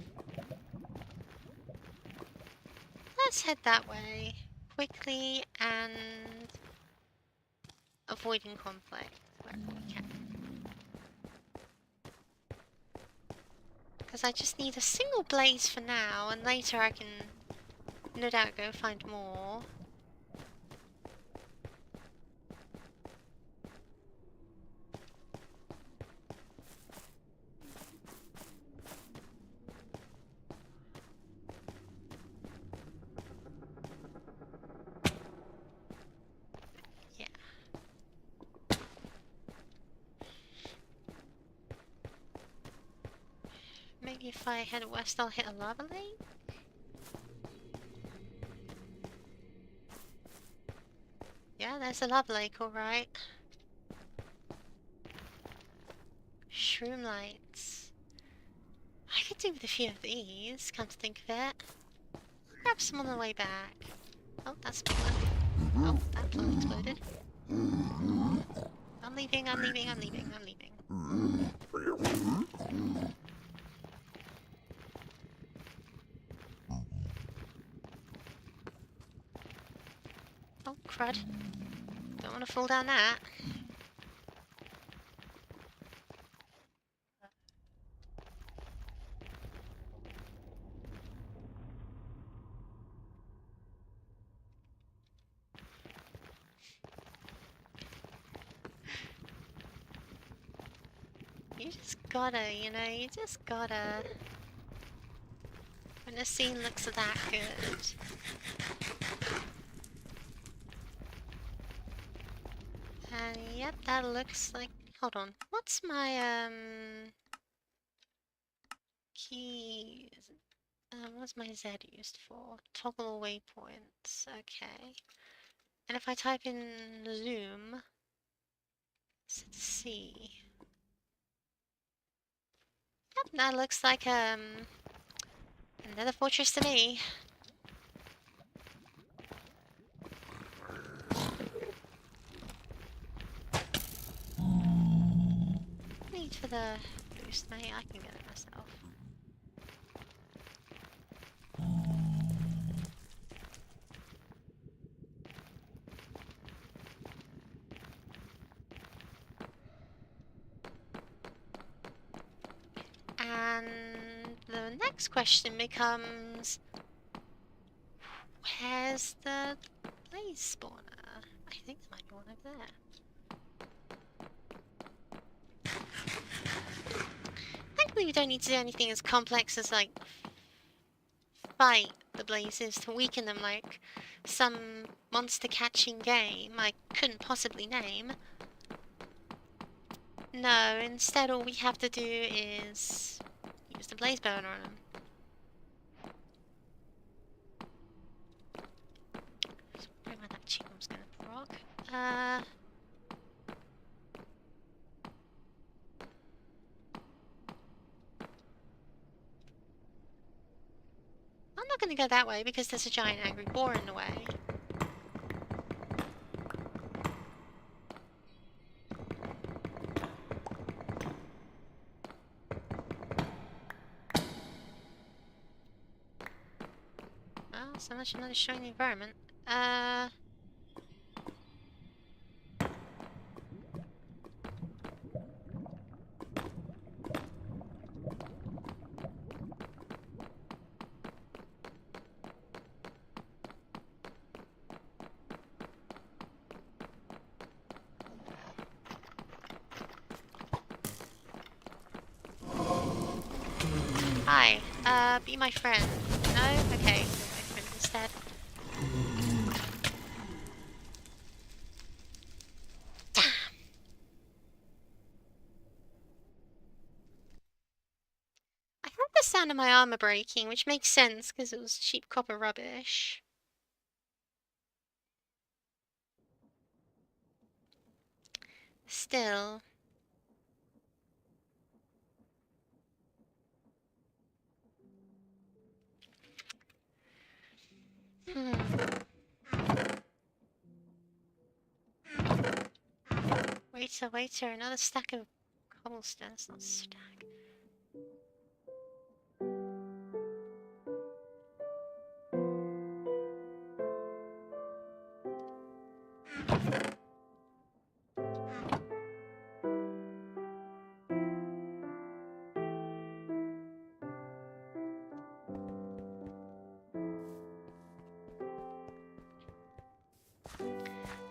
A: Let's head that way, quickly and avoiding conflict wherever we can. Because I just need a single blaze for now, and later I can no doubt go find more. Yeah. Maybe if I head west I'll hit a lava lake? Yeah, there's a lava lake, alright. Shroom lights. I could do with a few of these, come to think of it. Grab some on the way back. Oh, that's a big one. Oh, that plum exploded. I'm leaving, I'm leaving, I'm leaving, I'm leaving. Oh, crud. Don't want to fall down that. You just gotta, you know, you just gotta... When a scene looks that good. And yep, that looks like... Hold on. What's my, keys? What's my Z used for? Toggle waypoints. Okay. And if I type in zoom... Let's see. Yep, that looks like, another fortress to me. Need for the boost, mate. I can get it myself. And the next question becomes, where's the blaze spawner? I think there might be one over there. Probably we don't need to do anything as complex as, like, fight the blazes to weaken them like some monster-catching game I couldn't possibly name. No, instead all we have to do is use the blaze burner on them. So where that chicken's gonna proc. I'm not gonna go that way because there's a giant angry boar in the way. Well, so much for not destroying the environment. Hi, be my friend. No? Okay, be my friend instead. Damn! I heard the sound of my armor breaking, which makes sense because it was cheap copper rubbish. Still. Waiter, another stack of cobblestone. That's not a stack.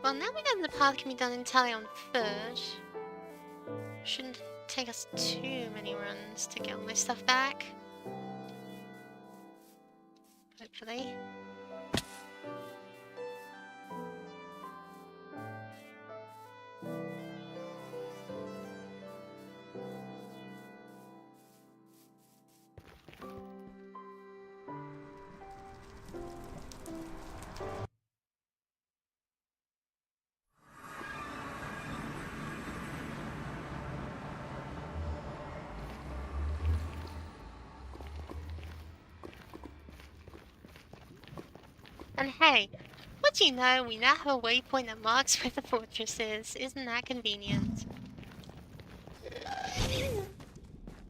A: Well, now we know the path can be done entirely on foot. Shouldn't take us too many runs to get all my stuff back. Hopefully. And hey, what do you know? We now have a waypoint that marks where the fortress is. Isn't that convenient?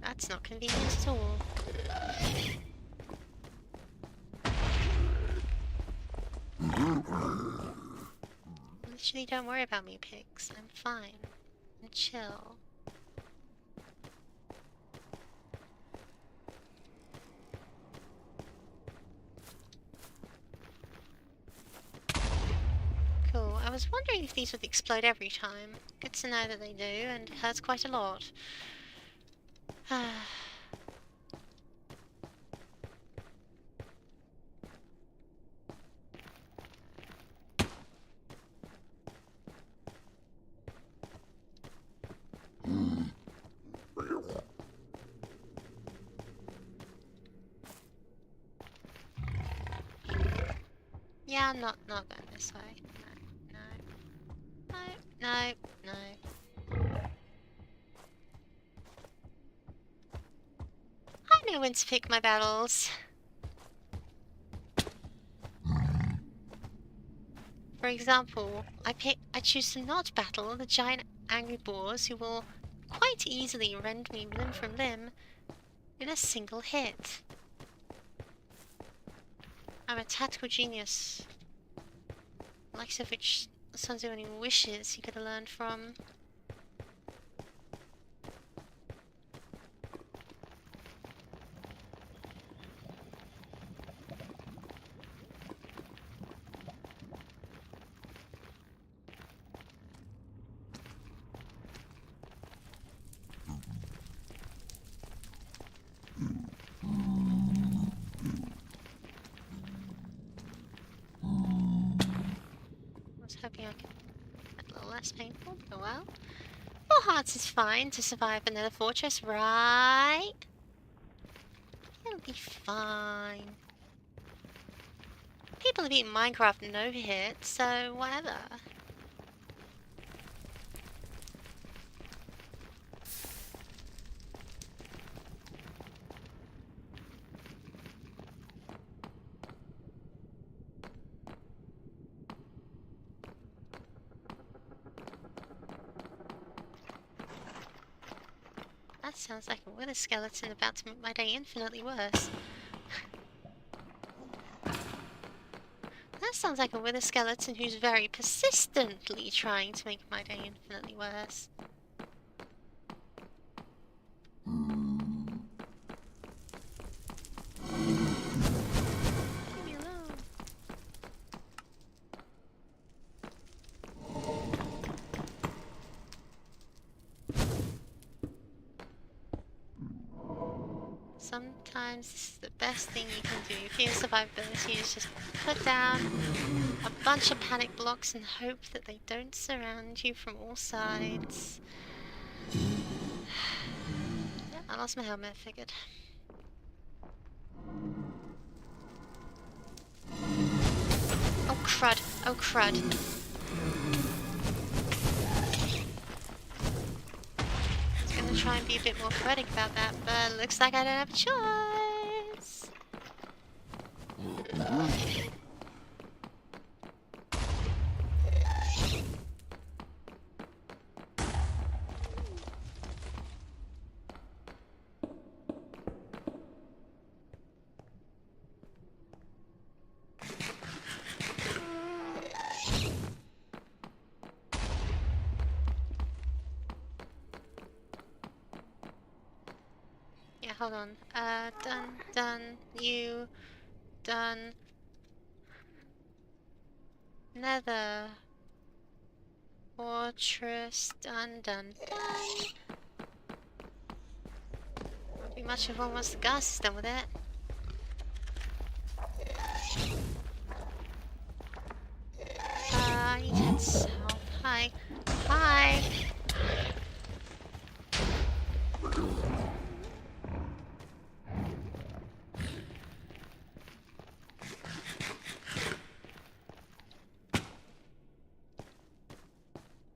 A: That's not convenient at all. Literally, don't worry about me, pigs. I'm fine. I'm chill. Cool. I was wondering if these would explode every time. Good to know that they do, and it hurts quite a lot. Yeah, I'm not going this way. No. I know when to pick my battles. For example, I choose to not battle the giant angry boars who will quite easily rend me limb from limb in a single hit. I'm a tactical genius, likes of which Sun Tzu only wishes he could have learned from. hoping I can make it a little less painful, but oh well. 4 hearts is fine to survive another fortress, right? It'll be fine. People have eaten Minecraft and no hits, so whatever. That sounds like a wither skeleton about to make my day infinitely worse. That sounds like a wither skeleton who's very persistently trying to make my day infinitely worse. Leave me alone. Sometimes this is the best thing you can do for your survivability is just put down a bunch of panic blocks and hope that they don't surround you from all sides. Yeah, I lost my helmet, I figured. Oh crud, oh crud. I was gonna try and be a bit more poetic about that, but looks like I don't have a choice. Yeah, hold on. Done, you, done. Nether. Fortress, done. Won't be much of one once the gas is done with it. I need to head south. Hi. Hi!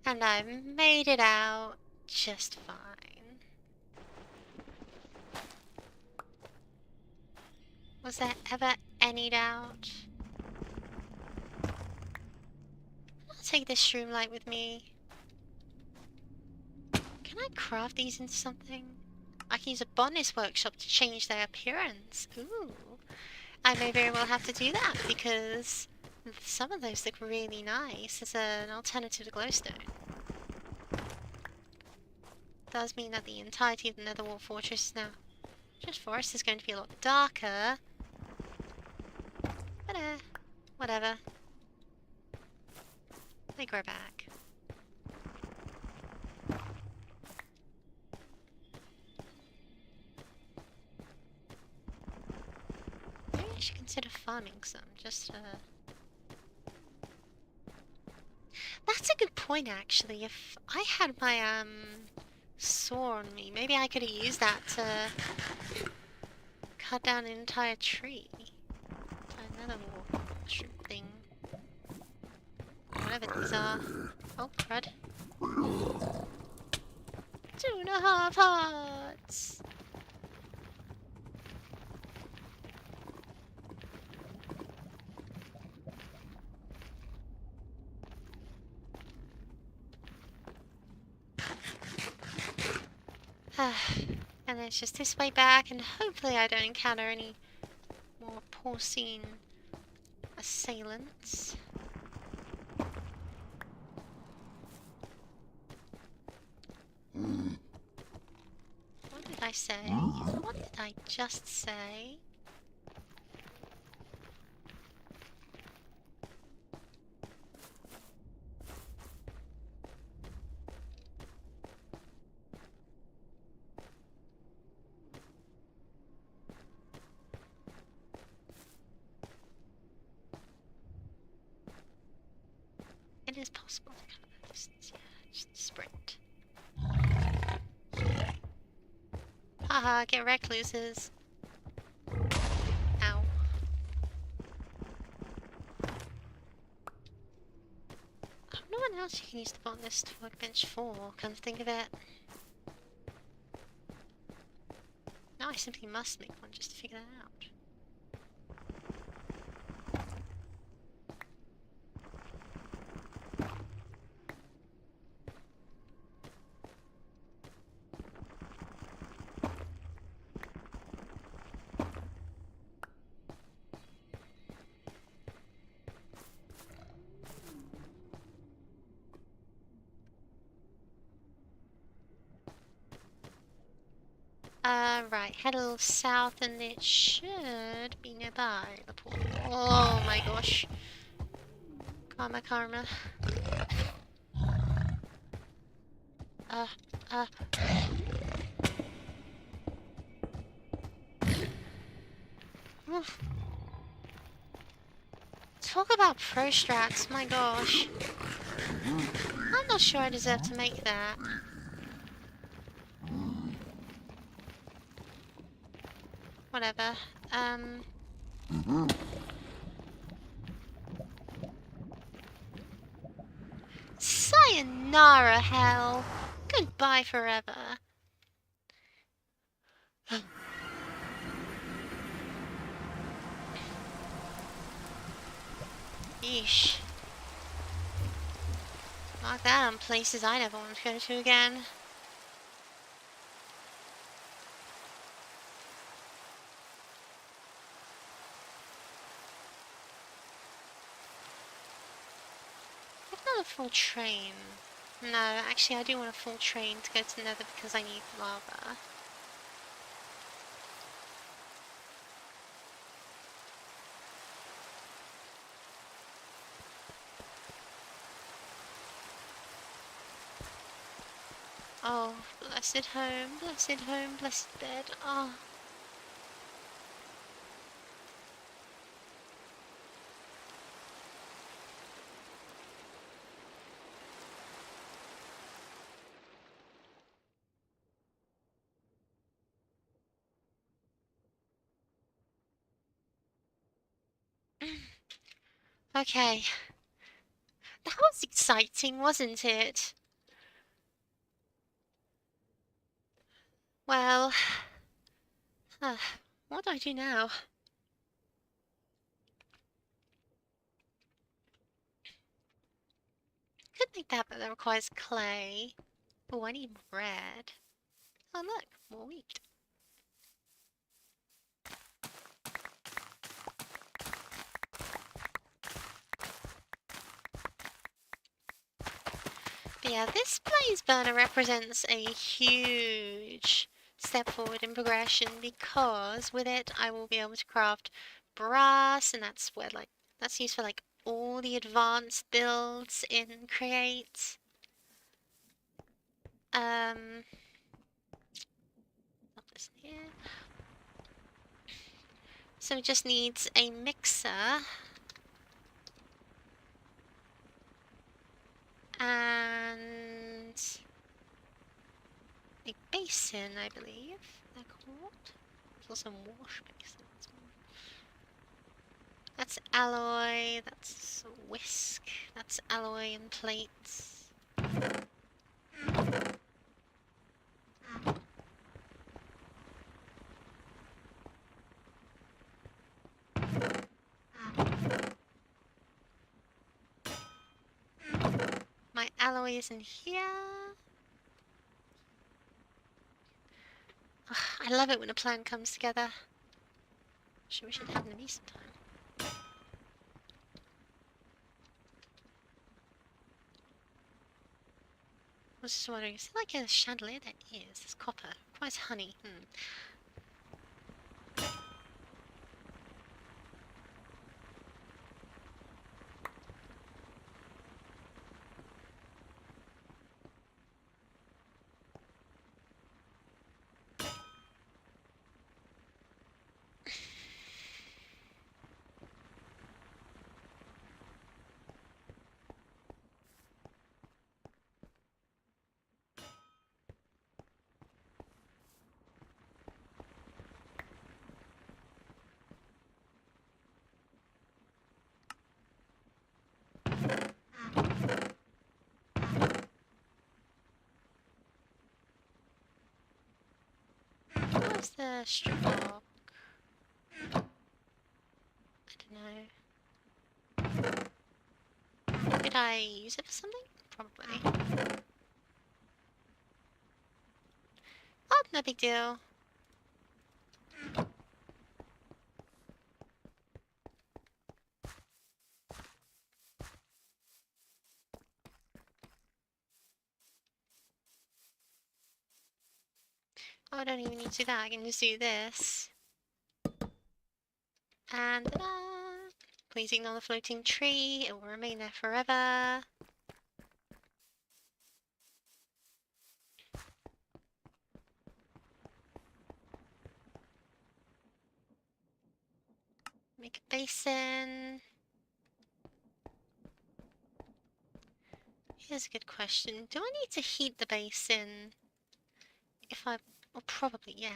A: And I made it out just fine. Was there ever any doubt? I'll take this shroom light with me. Can I craft these into something? I can use a botanist workshop to change their appearance. Ooh. I may very well have to do that because some of those look really nice as an alternative to glowstone. Does mean that the entirety of the Netherwall Fortress is now just forest is going to be a lot darker. But whatever. They grow back. Maybe I should consider farming some, just That's a good point actually. If I had my saw on me, maybe I could have used that to cut down an entire tree. Another mushroom thing. Whatever these are. Oh, crud. 2.5 hearts! And it's just this way back, and hopefully I don't encounter any more porcine assailants. What did I say? What did I just say? is possible to cover that distance. Yeah, just sprint. Haha, get wrecked, losers. Ow. I don't know what else you can use the botanist workbench for, come to think of it. Now I simply must make one just to figure that out. Right, head a little south and it should be nearby the pool. Oh my gosh. Karma, karma. Uh, uh. Oof. Talk about pro strats, my gosh. I'm not sure I deserve to make that. Whatever. Sayonara, hell. Goodbye forever. Yeesh. Mark that on places I never want to go to again. I've got a full train. No, actually I do want a full train to go to Nether because I need lava. Oh, blessed home, blessed bed. Oh. Okay. That was exciting, wasn't it? Well, what do I do now? Could make that, but that requires clay. Oh, I need bread. Oh, look, more wheat. But yeah, this blaze burner represents a huge step forward in progression because with it I will be able to craft brass, and that's where that's used for all the advanced builds in Create. Not this here. So it just needs a mixer and a basin, I believe they're called. There's also wash basins. That's alloy, that's whisk, that's alloy and plates. My alloy is in here. Ugh, I love it when a plan comes together. Should we should have me sometime. I was just wondering, is it like a chandelier? That is. It's copper. Requires honey. the strip log? I don't know. Did I use it for something? Probably. Oh, no big deal. Oh, I don't even need to do that. I can just do this. And ta-da! Please ignore the floating tree. It will remain there forever. Make a basin. Here's a good question. Do I need to heat the basin? If I... Well, probably, yeah.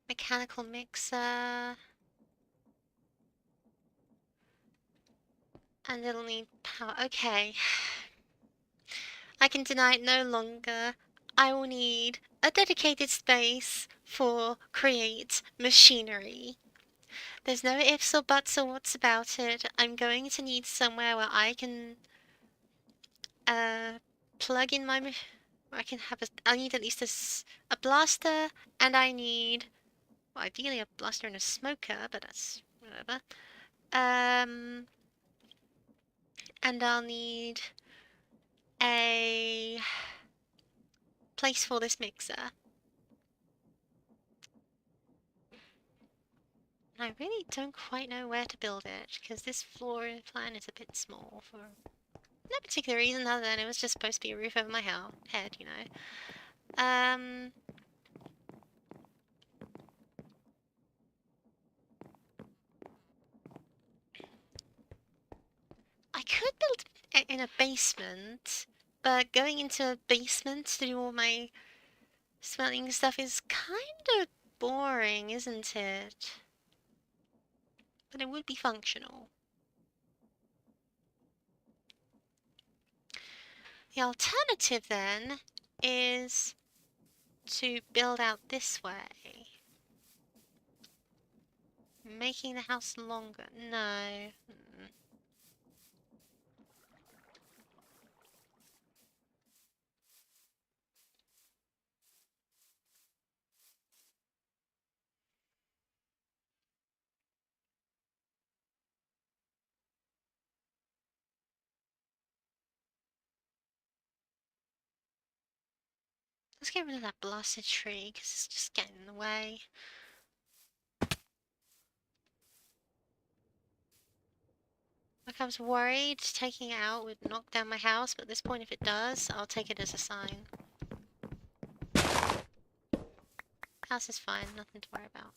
A: Mechanical mixer. And it'll need power. Okay. I can deny it no longer. I will need a dedicated space for create machinery. There's no ifs or buts or what's about it. I'm going to need somewhere where I can plug in my... I can have a... I need at least a blaster, and I need... Well, ideally a blaster and a smoker, but that's whatever. And I'll need a place for this mixer. I really don't quite know where to build it, because this floor plan is a bit small for no particular reason other than it was just supposed to be a roof over my head, you know. I could build it in a basement, but going into a basement to do all my smelting stuff is kind of boring, isn't it? But it would be functional. The alternative then is to build out this way. Making the house longer. No. Let's get rid of that blasted tree, because it's just getting in the way. Like, I was worried taking it out would knock down my house, but at this point if it does, I'll take it as a sign. House is fine, nothing to worry about.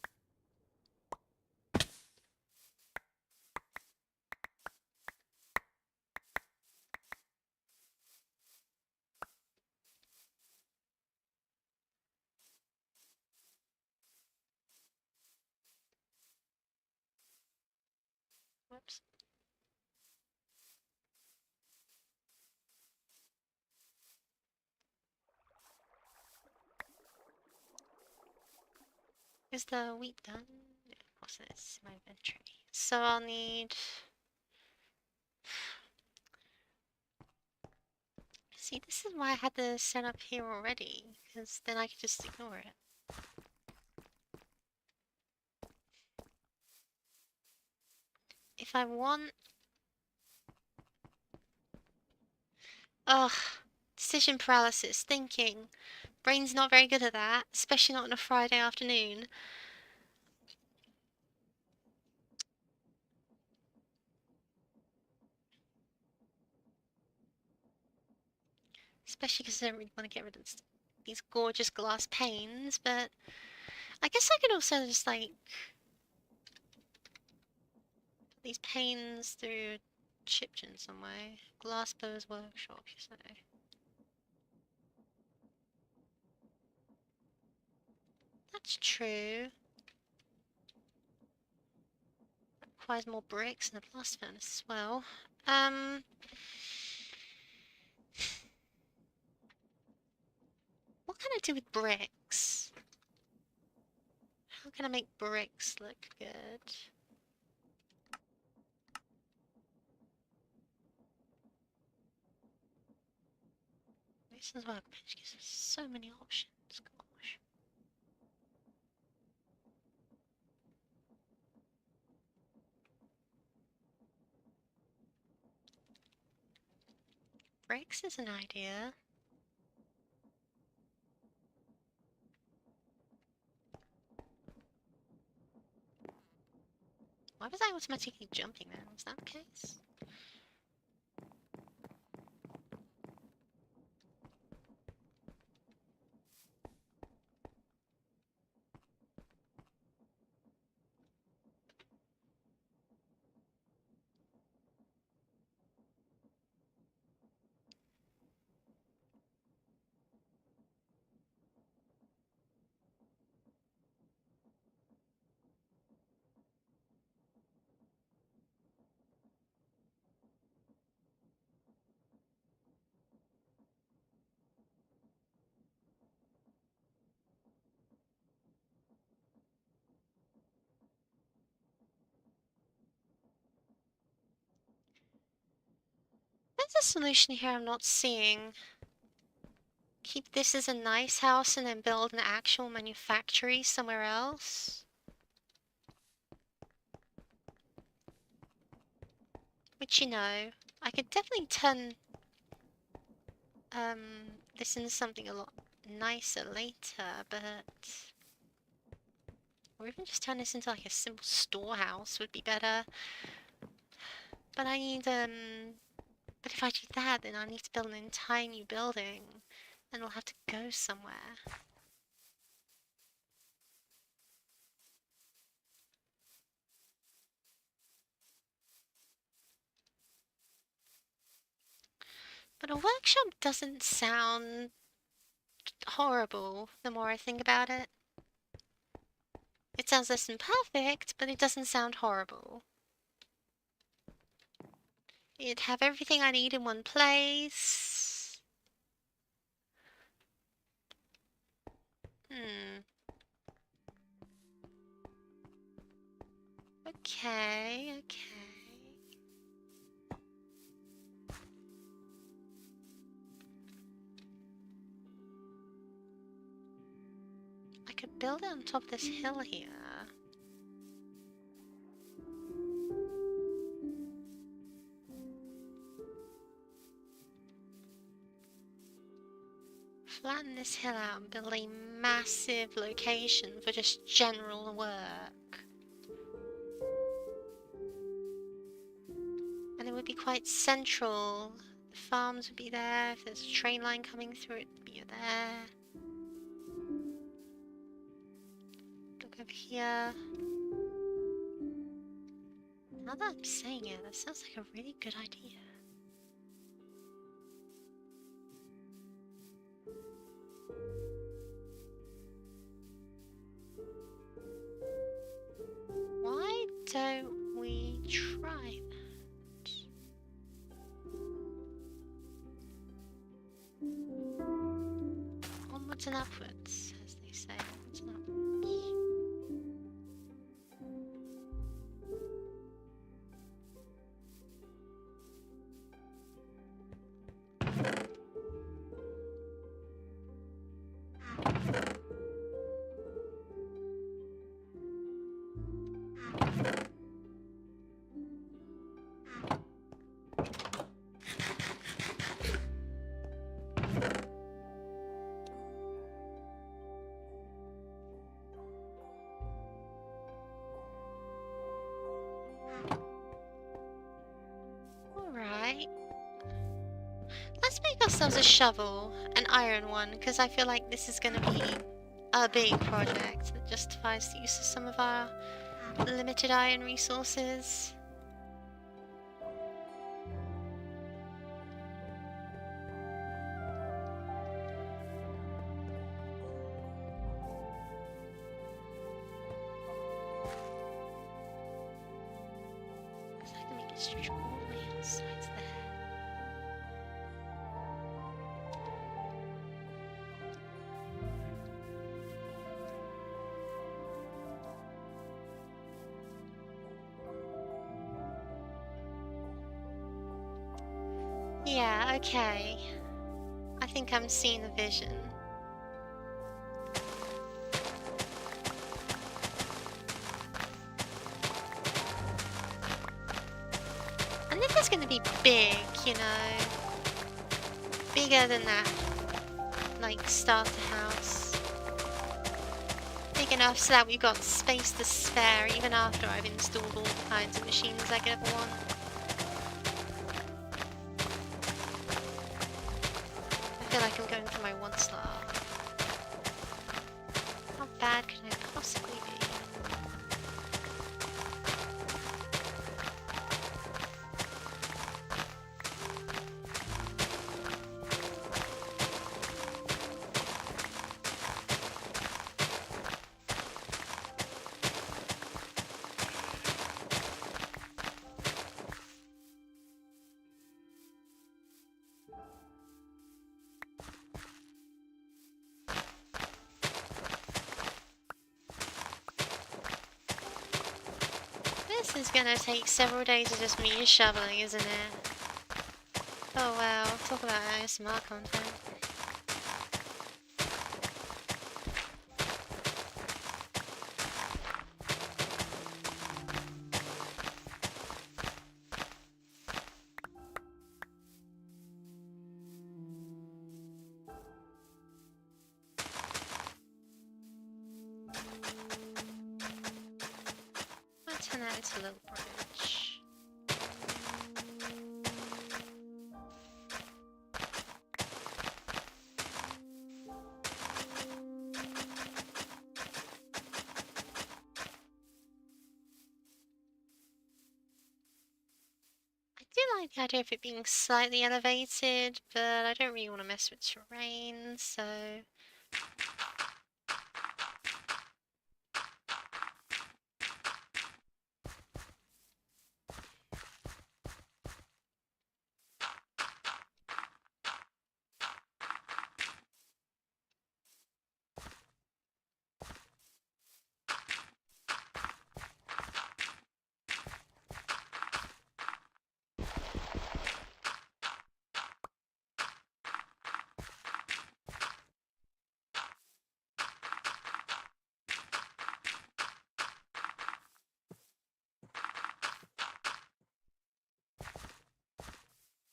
A: Whoops. Is the wheat done? Yeah, of course it is. My inventory. So I'll need... See, this is why I had the setup here already, because then I could just ignore it. If I want... Ugh. Decision paralysis. Thinking. Brain's not very good at that, especially not on a Friday afternoon. Especially because I don't really want to get rid of these gorgeous glass panes, but I guess I could also just, like, put these panes through chipped in some way. Glassblowers Workshop, you say. That That's true. Requires more bricks and a blast furnace as well. What can I do with bricks? How can I make bricks look good? Mason's workbench gives us so many options. Gosh. Bricks is an idea. Why was I automatically jumping there? Was that the case? There's a solution here I'm not seeing. Keep this as a nice house and then build an actual manufactory somewhere else. Which, you know, I could definitely turn this into something a lot nicer later, but... Or even just turn this into like a simple storehouse would be better. But I need, but if I do that, then I need to build an entire new building. And it'll have to go somewhere. But a workshop doesn't sound horrible the more I think about it. It sounds less than perfect, but it doesn't sound horrible. It'd have everything I need in one place. Okay, okay. I could build it on top of this hill here. Flatten this hill out and build a massive location for just general work. And it would be quite central. The farms would be there. If there's a train line coming through, it'd be there. Look over here. Now that I'm saying it, that sounds like a really good idea. Why don't we try that? Onwards and upwards, as they say. Onwards and upwards. Alright. Let's make ourselves a shovel, an iron one, because I feel like this is going to be a big project that justifies the use of some of our limited iron resources. Strawberry outside's there. Yeah, okay. I think I'm seeing a vision. And this is gonna be big, you know. Bigger than that, like, starter house. Big enough so that we've got space to spare even after I've installed all the kinds of machines I could ever want. I feel like I'm going through my wants list. How bad could I possibly be? This is gonna take several days of just me shoveling, isn't it? Oh wow, talk about ASMR content. I'll turn that into a little bridge. I do like the idea of it being slightly elevated, but I don't really want to mess with terrain, so...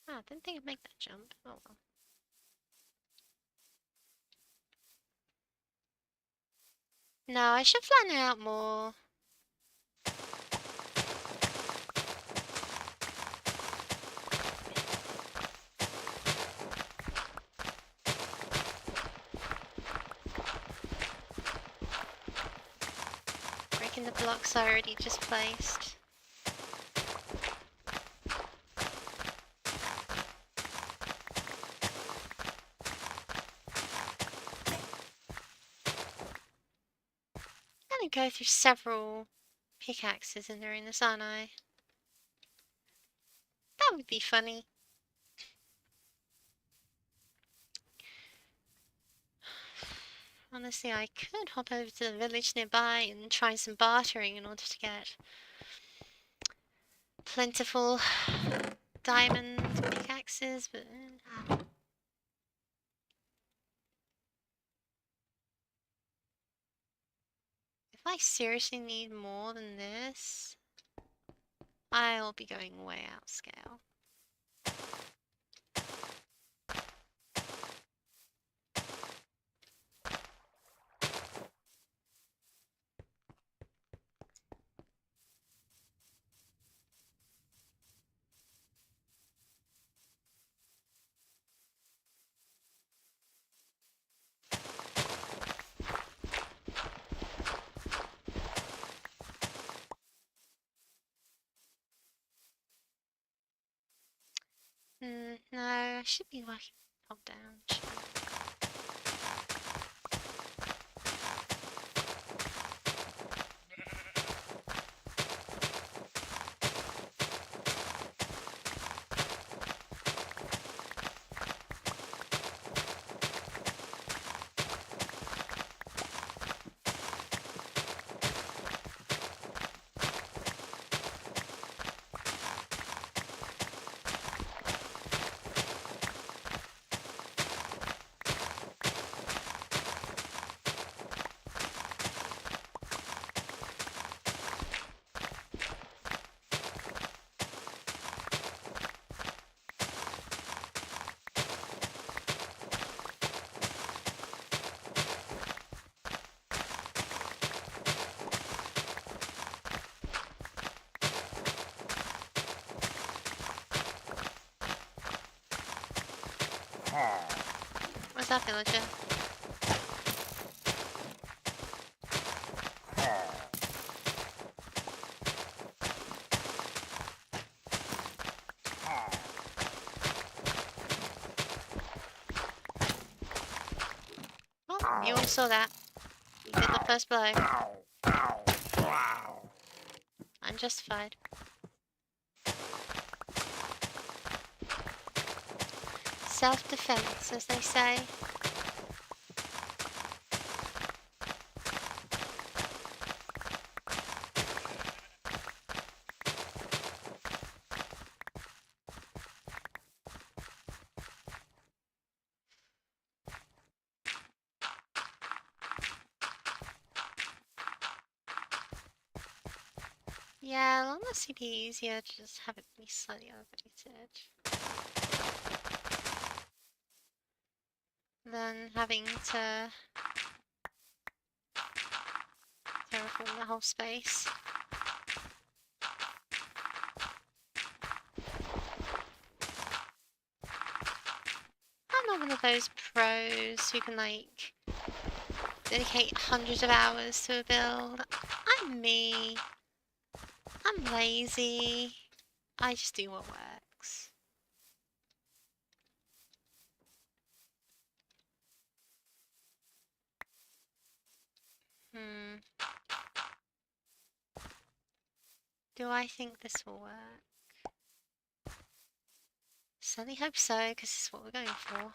A: Ah, didn't think I'd make that jump. Oh well. No, I should flatten it out more. Breaking the blocks I already just placed. I'm gonna go through several pickaxes in doing this, aren't I? That would be funny. Honestly, I could hop over to the village nearby and try some bartering in order to get plentiful diamond pickaxes, but... If I seriously need more than this, I'll be going way out scale. No, I should be working top down. How's that, villager? Oh, you all saw that. You did the first blow. Unjustified. Self-defense, as they say. Yeah, it'll honestly be easier to just have it be slightly elevated than having to terraform the whole space. I'm not one of those pros who can, like, dedicate hundreds of hours to a build. I'm me. I'm lazy. I just do what works. Do I think this will work? Certainly hope so, because this is what we're going for.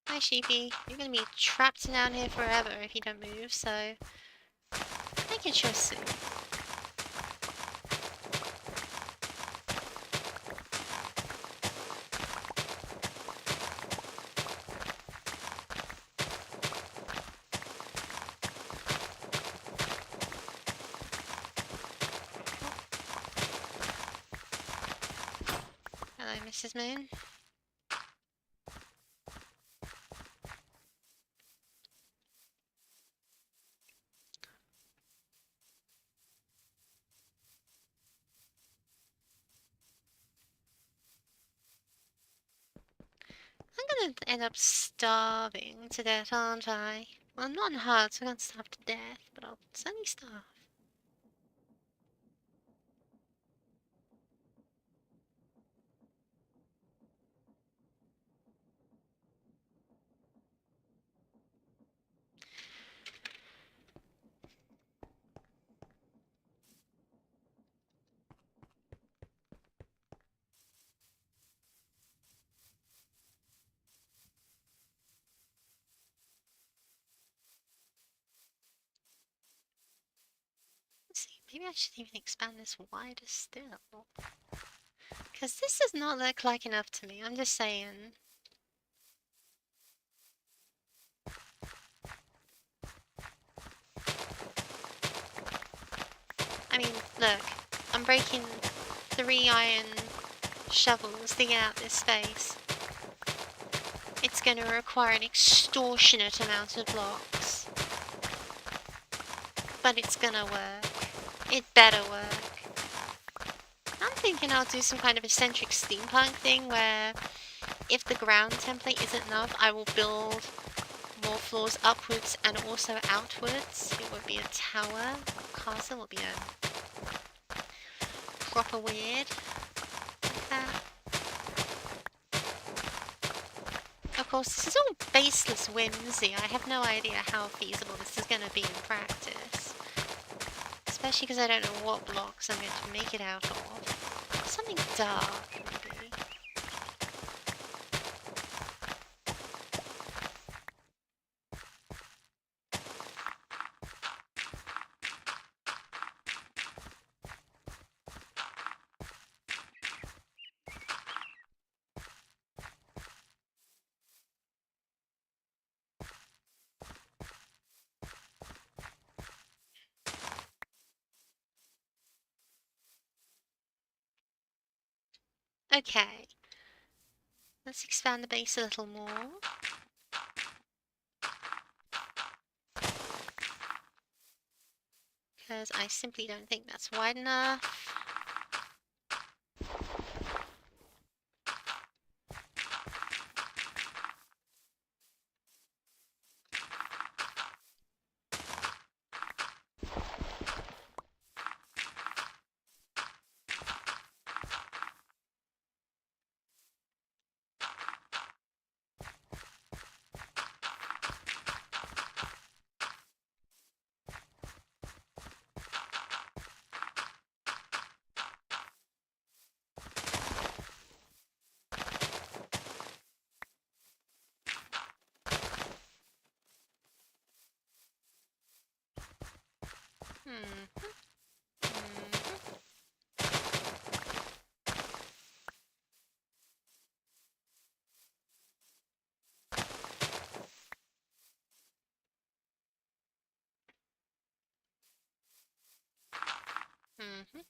A: Hi, sheepy. You're gonna be trapped down here forever if you don't move, so make it sure soon. Hello, Mrs. Moon. I'm gonna end up starving to death, aren't I? Well, I'm not on hard, so I can't starve to death, but I'll certainly starve. Let's see, maybe I should even expand this wider still. Because this does not look like enough to me, I'm just saying. I mean, look, I'm breaking 3 iron shovels to get out this space. It's going to require an extortionate amount of blocks. But it's gonna work. It better work. I'm thinking I'll do some kind of eccentric steampunk thing where if the ground template isn't enough, I will build more floors upwards and also outwards. It would be a tower. A castle would be a proper weird. Like that. Of course, this is all baseless whimsy. I have no idea how feasible this is going to be in practice. Especially because I don't know what blocks I'm going to make it out of. Something dark, maybe. Okay. Let's expand the base a little more. because I simply don't think that's wide enough. Hmm. Mm-hmm.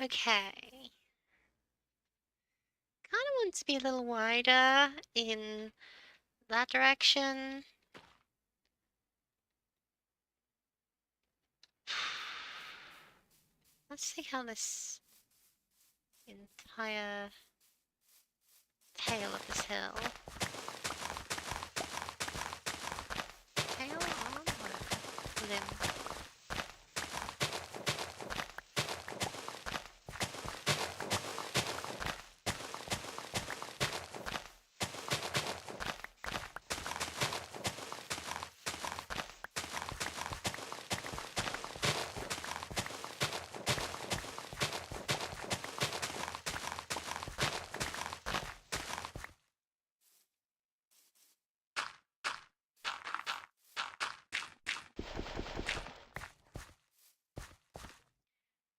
A: Okay. Kind of want to be a little wider in that direction. Let's see how this entire tail of this hill. Tail, arm, whatever. Limb.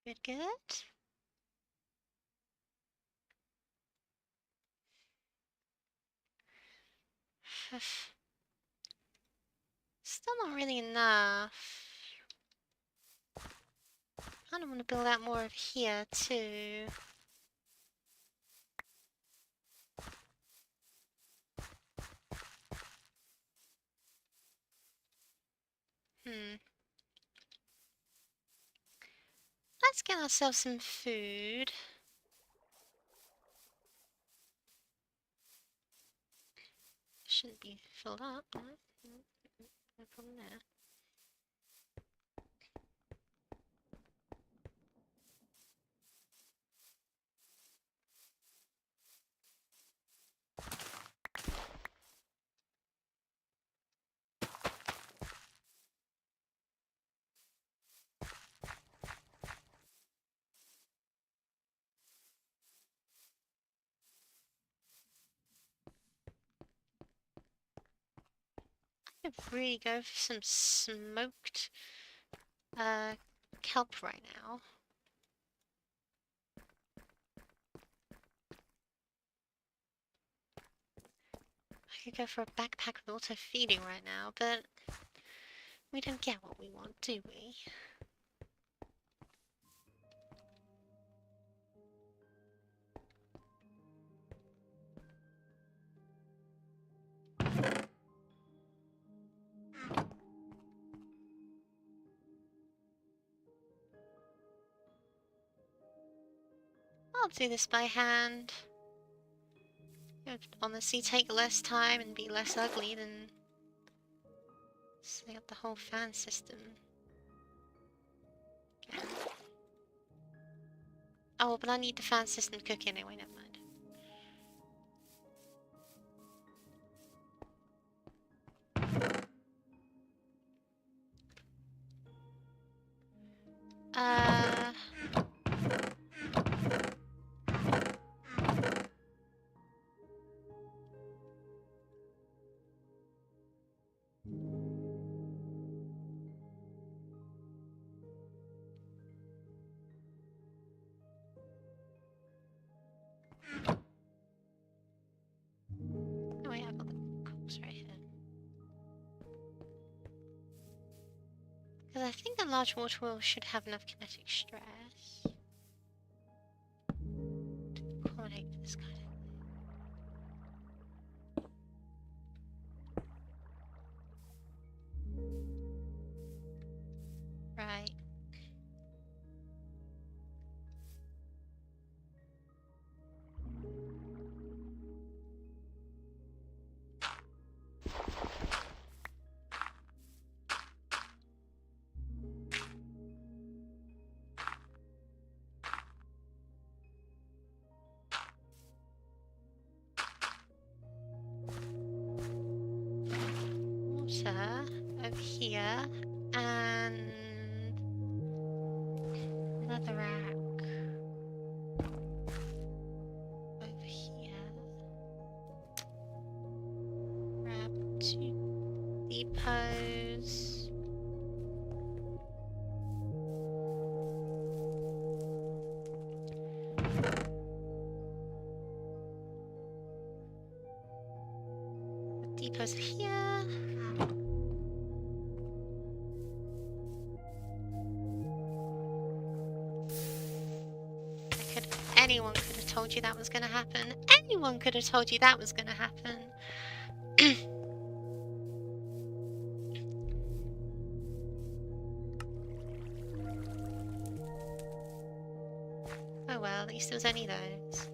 A: Good, good. Still not really enough. Kind of want to build out more of here too. Hmm. Let's get ourselves some food. Shouldn't be filled up. No, no problem there. I could really go for some smoked kelp right now. I could go for a backpack with auto feeding right now, but we don't get what we want, do we? I'll do this by hand. It would honestly take less time and be less ugly than setting up the whole fan system. Okay. Oh, but I need the fan system to cook anyway, never mind. Uh... Because I think the large water wheel should have enough kinetic stress to accommodate for this kind of thing. Right. Water over here and another rack over here. Grab 2 depots. Depots here. Anyone could have told you that was going to happen. Anyone could have told you that was going to happen. Oh well, at least there was only those.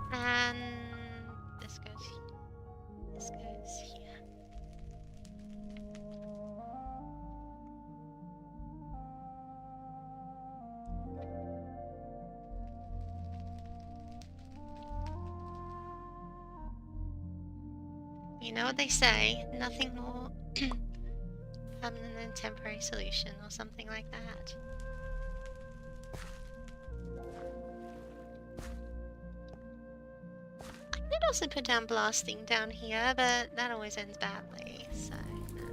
A: And this goes here. This goes here. You know what they say, nothing more permanent than temporary solution or something like that. I could also put down blasting down here, but that always ends badly, so no.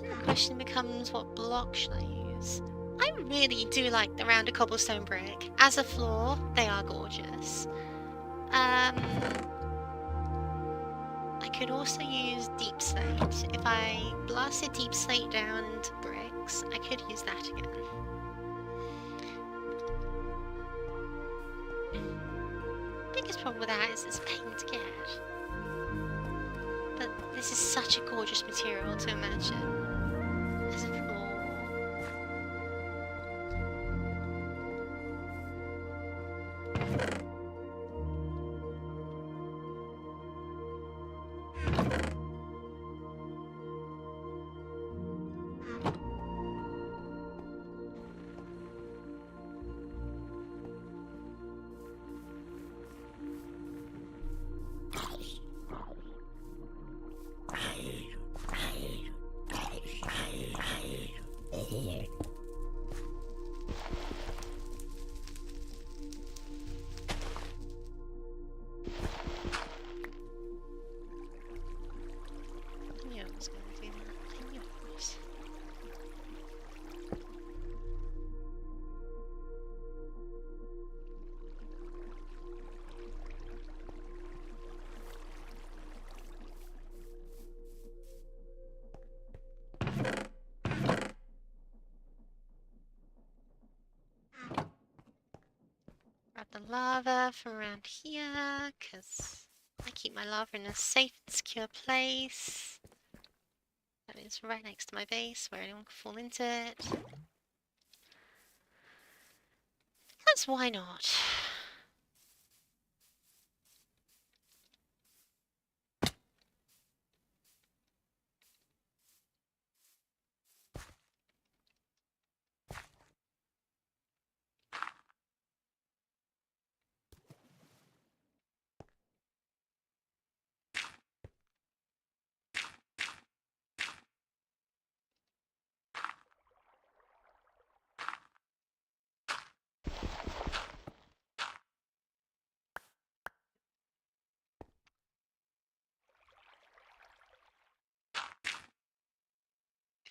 A: Then the question becomes, what block should I use? I really do like the rounded cobblestone brick. As a floor, they are gorgeous. I could also use deep slate. If I blasted deep slate down into bricks, I could use that again. Biggest problem with that is it's a pain to get. But this is such a gorgeous material to imagine as a floor. Grab the lava from around here, because I keep my lava in a safe and secure place. That is right next to my base, where anyone can fall into it. Because why not?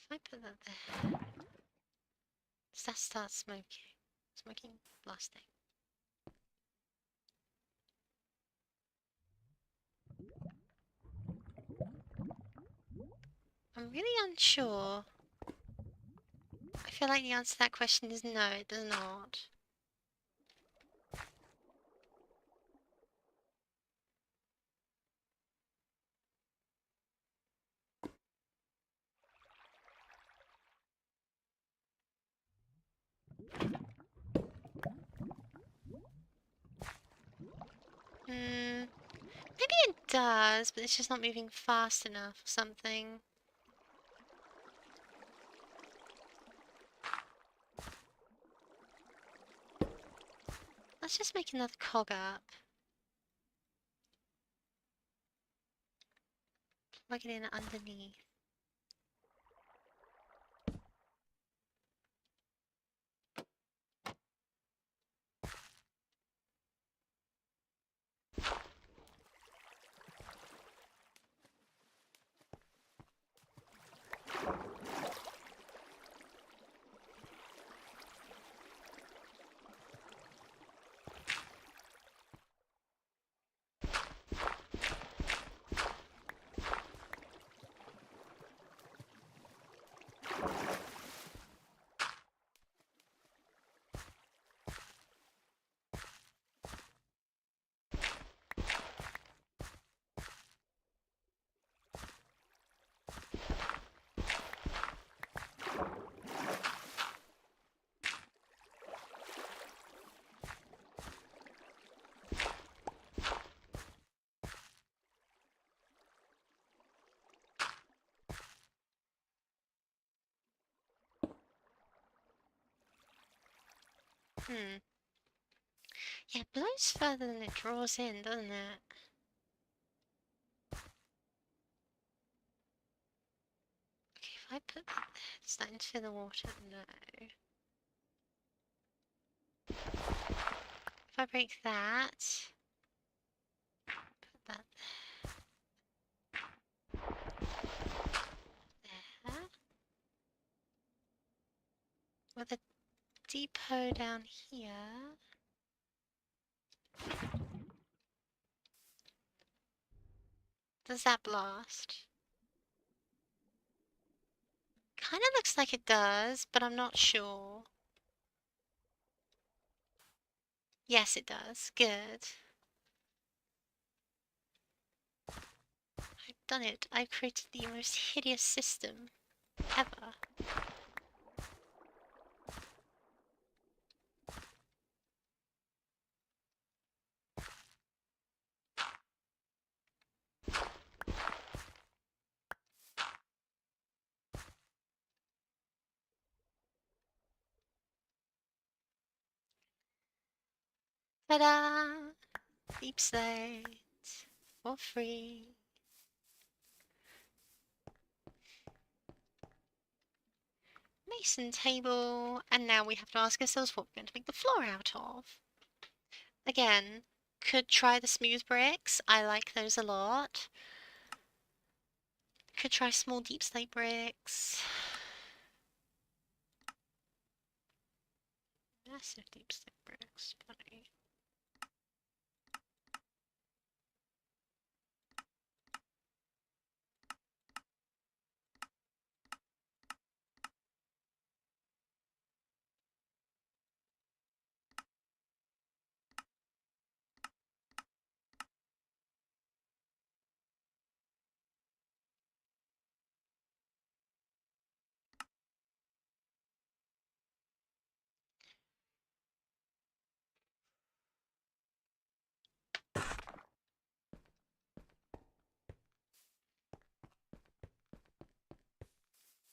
A: If I put that there, does that start smoking? Smoking blasting. I'm really unsure. I feel like the answer to that question is no, it does not. Maybe it does, but it's just not moving fast enough or something. Let's just make another cog up. Plug it in underneath. Yeah, it blows further than it draws in, doesn't it? Okay, if I put that there, does that interfere the water? No. If I break that, put that there. With a depot down here. Does that blast? Kinda looks like it does, but I'm not sure. Yes, it does. Good. I've done it. I've created the most hideous system ever. Ta-da! Deep slate. For free. Mason table. And now we have to ask ourselves what we're going to make the floor out of. Again, could try the smooth bricks. I like those a lot. Could try small deep slate bricks. Massive deep slate bricks. Funny.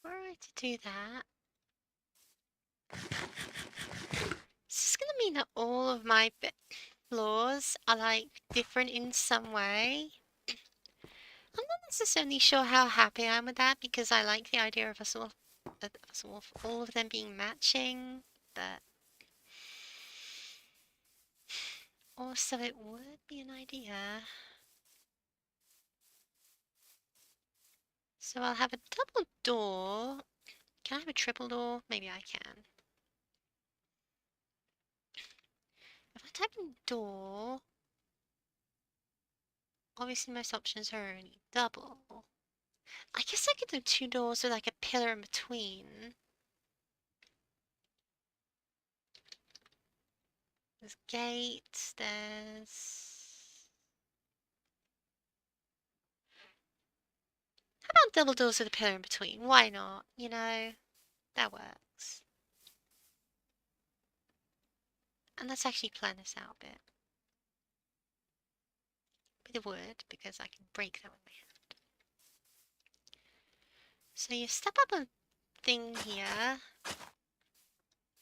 A: Were I to do that, this is gonna mean that all of my floors are like different in some way. I'm not necessarily sure how happy I am with that because I like the idea of all of them being matching, but also it would be an idea. So I'll have a double door. Can I have a triple door? Maybe I can. If I type in door, obviously most options are only double. I guess I could do two doors with like a pillar in between. There's gates, there's... How about double doors with a pillar in between? Why not? You know, that works. And let's actually plan this out a bit. Bit of wood, because I can break that with my hand. So you step up a thing here,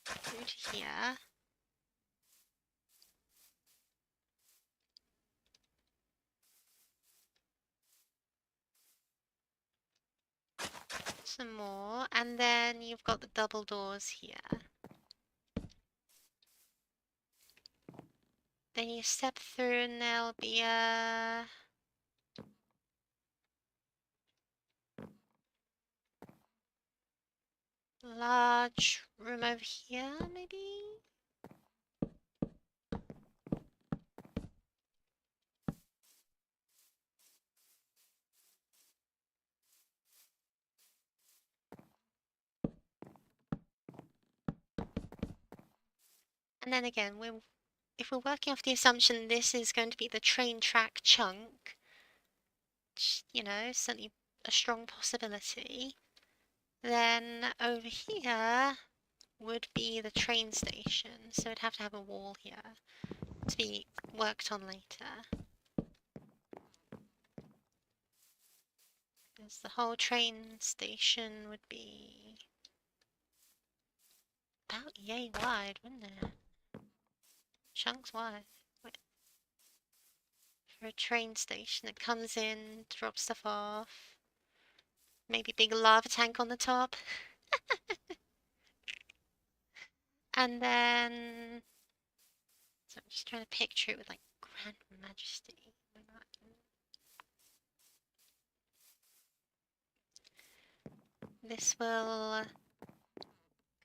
A: through to here. Some more, and then you've got the double doors here. Then you step through and there'll be a large room over here, maybe? And then again, if we're working off the assumption this is going to be the train track chunk, which, you know, certainly a strong possibility, then over here would be the train station, so it'd have to have a wall here to be worked on later. Because the whole train station would be about yay wide, wouldn't it? Chunks wide. Wait. For a train station that comes in, drops stuff off. Maybe big lava tank on the top. And then... So I'm just trying to picture it with like Grand Majesty. This will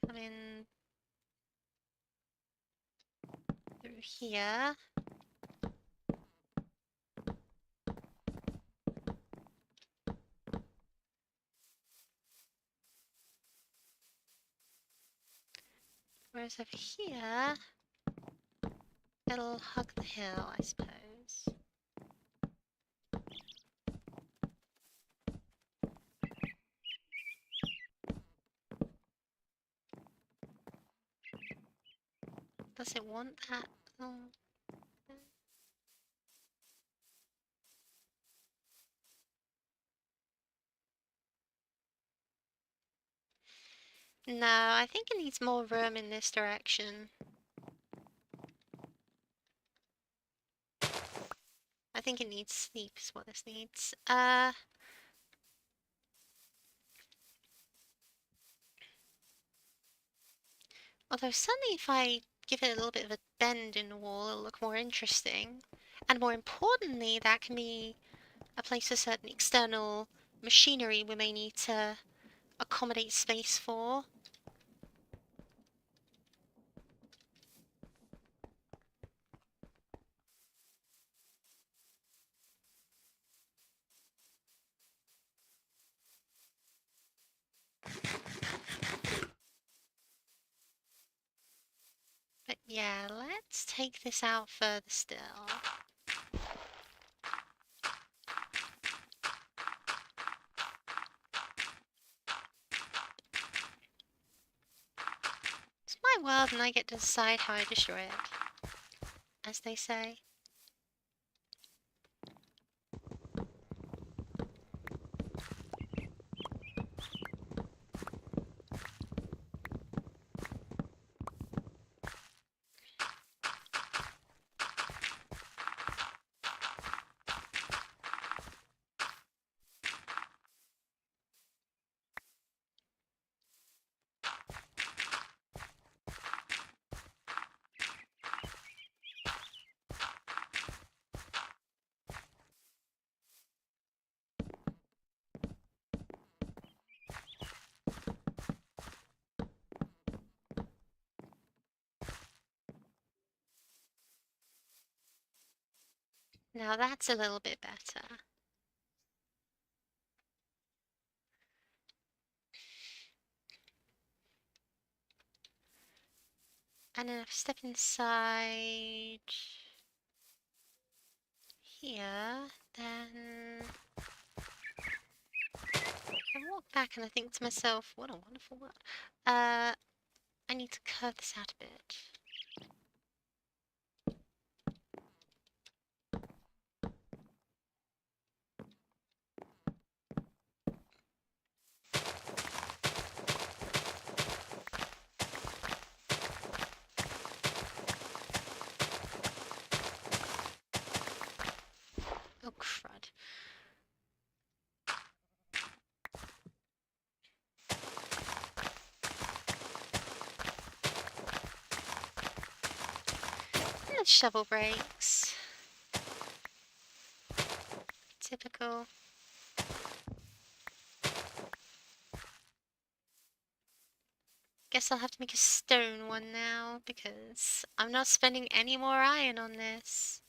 A: come in through here. Whereas over here, it'll hug the hill, I suppose. Does it want that? Oh. No, I think it needs more room in this direction. I think it needs sleep is what this needs. Although suddenly if I give it a little bit of a bend in the wall, it'll look more interesting. And more importantly, that can be a place for certain external machinery we may need to accommodate space for. But yeah, let's take this out further still. It's my world and I get to decide how I destroy it, as they say. Now that's a little bit better. And then if I step inside here, then I walk back and I think to myself, what a wonderful world. I need to curve this out a bit. Oh, crud. And shovel breaks. Typical. Guess I'll have to make a stone one now, because I'm not spending any more iron on this.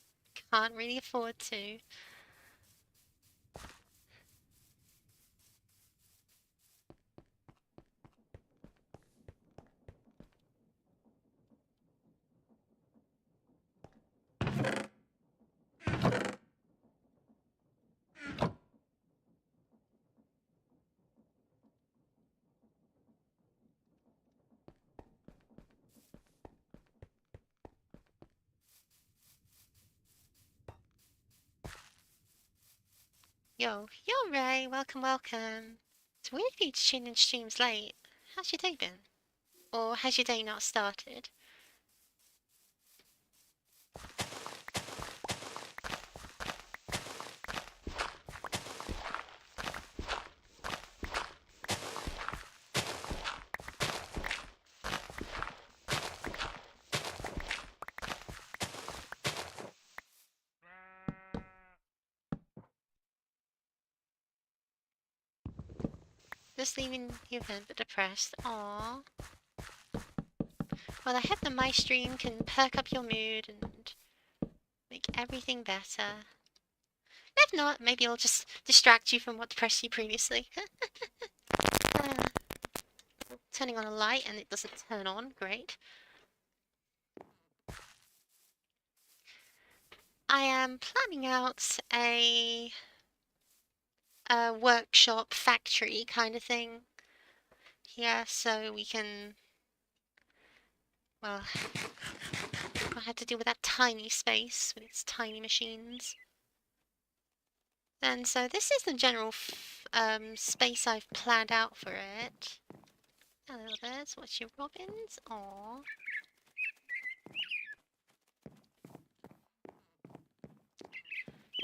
A: Can't really afford to. Yo, Ray, welcome, welcome. It's weird for you to tune in streams late. How's your day been? Or has your day not started? Just leaving the event but depressed. Aww. Well, I hope that my stream can perk up your mood and make everything better. If not, maybe I'll just distract you from what depressed you previously. Turning on a light and it doesn't turn on. Great. I am planning out a workshop, factory kind of thing here, so we can, well, I had to deal with that tiny space with its tiny machines. And so this is the general space I've planned out for it. Hello there, what's your robins? Aww.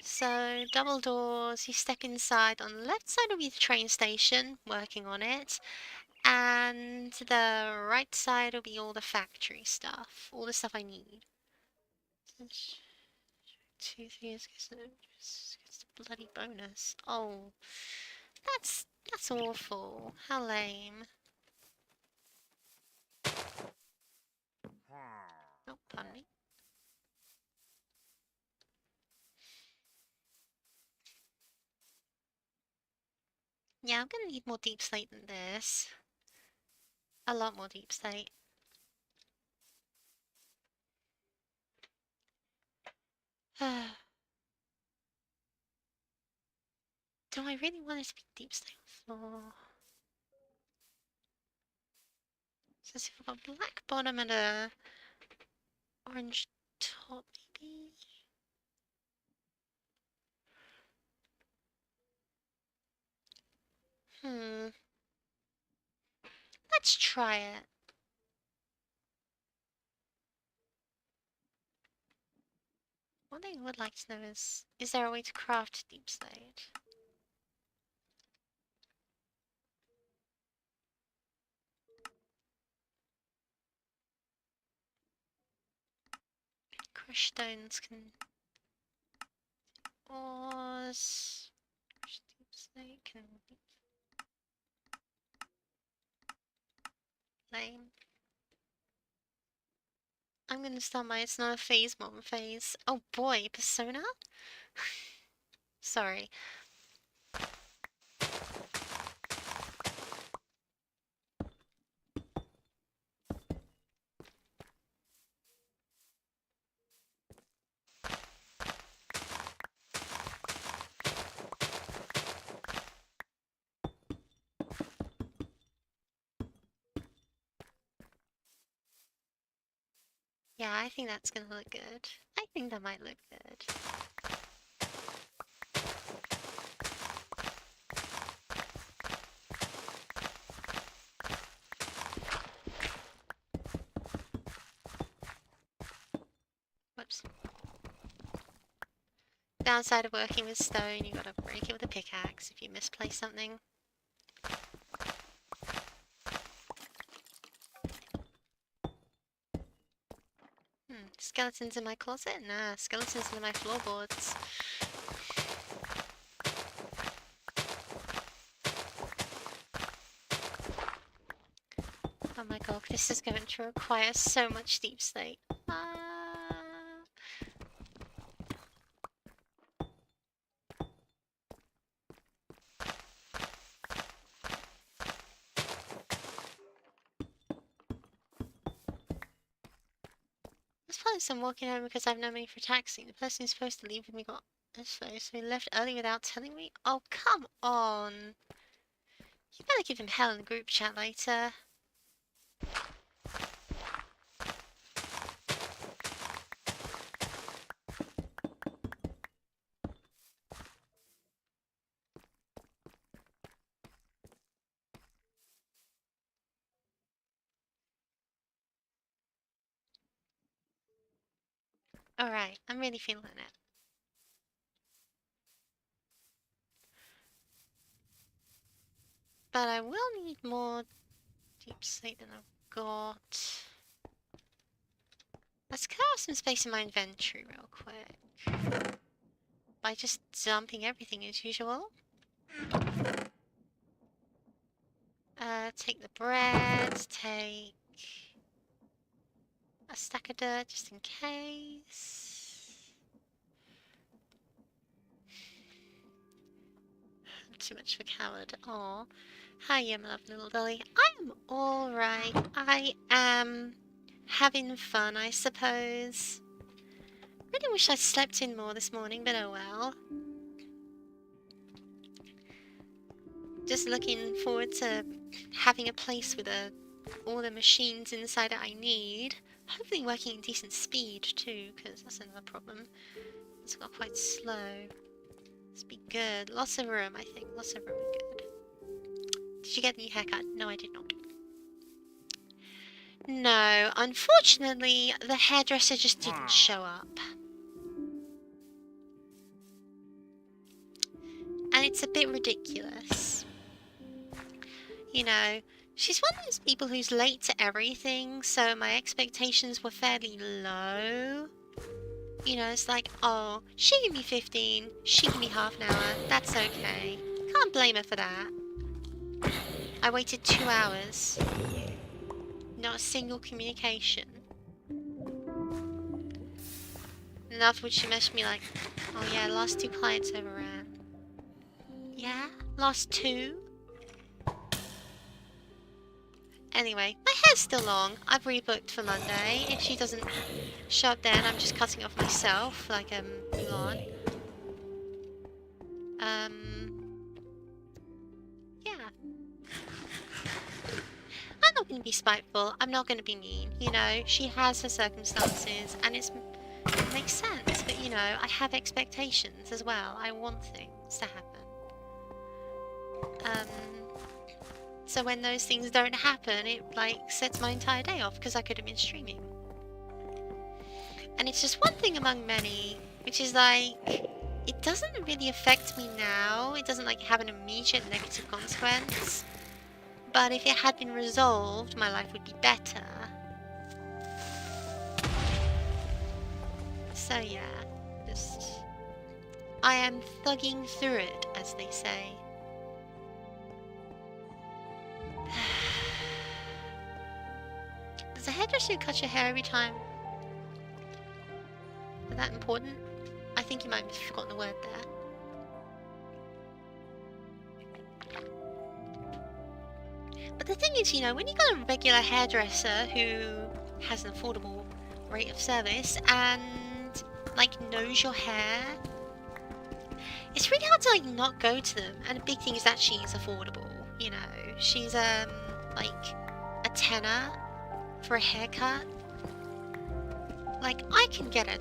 A: So, double doors, you step inside. On the left side will be the train station, working on it. And the right side will be all the factory stuff, all the stuff I need. 2, 3 gets the bloody bonus. Oh, that's awful. How lame. Oh, pardon me. Yeah, I'm gonna need more deep slate than this. A lot more deep slate. Do I really want it to be deep slate on the floor? So if I've got black bottom and a orange top, maybe? Let's try it. One thing I would like to know is there a way to craft deep slate? Crushed stones can... Ores... Crushed deep slate can... Lame. I'm gonna start my it's not a phase mom phase. Oh boy, Persona? Sorry. Yeah, I think that's gonna look good. I think that might look good. Whoops. Downside of working with stone, you gotta break it with a pickaxe if you misplace something. Skeletons in my closet? Nah, skeletons in my floorboards. Oh my god, this is going to require so much deep slate. This place I'm walking home because I have no money for taxi. The person who's supposed to leave with me got this way, so he left early without telling me. Oh, come on. You better give him hell in the group chat later. Alright, I'm really feeling it. But I will need more deep slate than I've got. Let's clear out some space in my inventory real quick. By just dumping everything as usual. Take the bread, take a stack of dirt just in case. Too much for coward. Aw. Hiya, my lovely little dolly. I am alright. I am having fun, I suppose. Really wish I slept in more this morning, but oh well. Just looking forward to having a place with all the machines inside that I need. Hopefully working at decent speed too, because that's another problem. It's got quite slow. Let's be good. Lots of room, I think. Lots of room is good. Did you get a new haircut? No, I did not. No, unfortunately, the hairdresser just didn't show up. And it's a bit ridiculous. You know, she's one of those people who's late to everything, so my expectations were fairly low. You know, it's like, oh, she gave me 15, she gave me half an hour, that's okay. Can't blame her for that. I waited 2 hours. Not a single communication. And afterwards she messaged me like, oh yeah, last 2 clients overran. Yeah? Last 2? Anyway, my hair's still long. I've rebooked for Monday. If she doesn't show up then, I'm just cutting off myself, like, Mulan. Yeah. I'm not going to be spiteful. I'm not going to be mean. You know, she has her circumstances, and it makes sense. But, you know, I have expectations as well. I want things to happen. So when those things don't happen, it, like, sets my entire day off, because I could have been streaming. And it's just one thing among many, which is, like, it doesn't really affect me now. It doesn't, like, have an immediate negative consequence. But if it had been resolved, my life would be better. So yeah, just... I am thugging through it, as they say. Does a hairdresser cut your hair every time? that important? I think you might have forgotten a word there. But the thing is, you know, when you got a regular hairdresser who has an affordable rate of service and, like, knows your hair, it's really hard to, like, not go to them. And a big thing is that she's affordable, you know. She's, like, a tenner for a haircut. Like, I can get a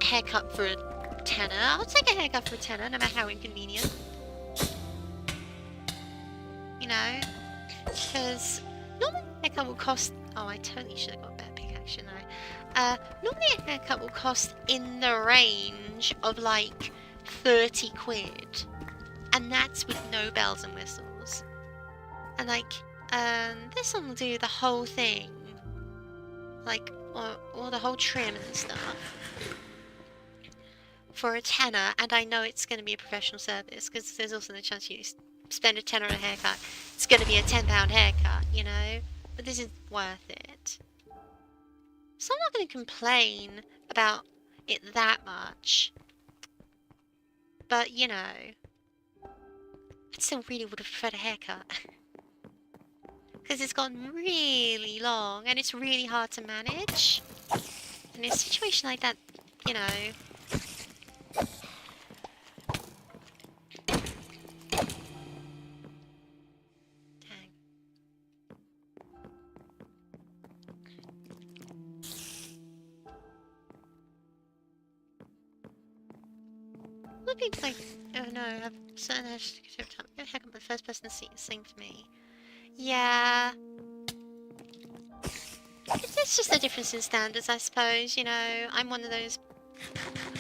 A: haircut for a tenner. I'll take a haircut for a tenner, no matter how inconvenient. You know? Because normally a haircut will cost... Oh, I totally should have got a better pick, shouldn't I? Normally a haircut will cost in the range of, like, 30 quid. And that's with no bells and whistles. And, like, this one will do the whole thing. Like, or the whole trim and stuff. For a tenner, and I know it's going to be a professional service, because there's also the chance you spend a tenner on a haircut. It's going to be a £10 haircut, you know? But this is worth it. So I'm not going to complain about it that much. But, you know, I still really would have preferred a haircut. Because it's gotten really long, and it's really hard to manage. And in a situation like that, you know... Would be like, oh no, I've certain time. Heck, I'm the first person to sing for me. Yeah. It's just a difference in standards, I suppose, you know. I'm one of those...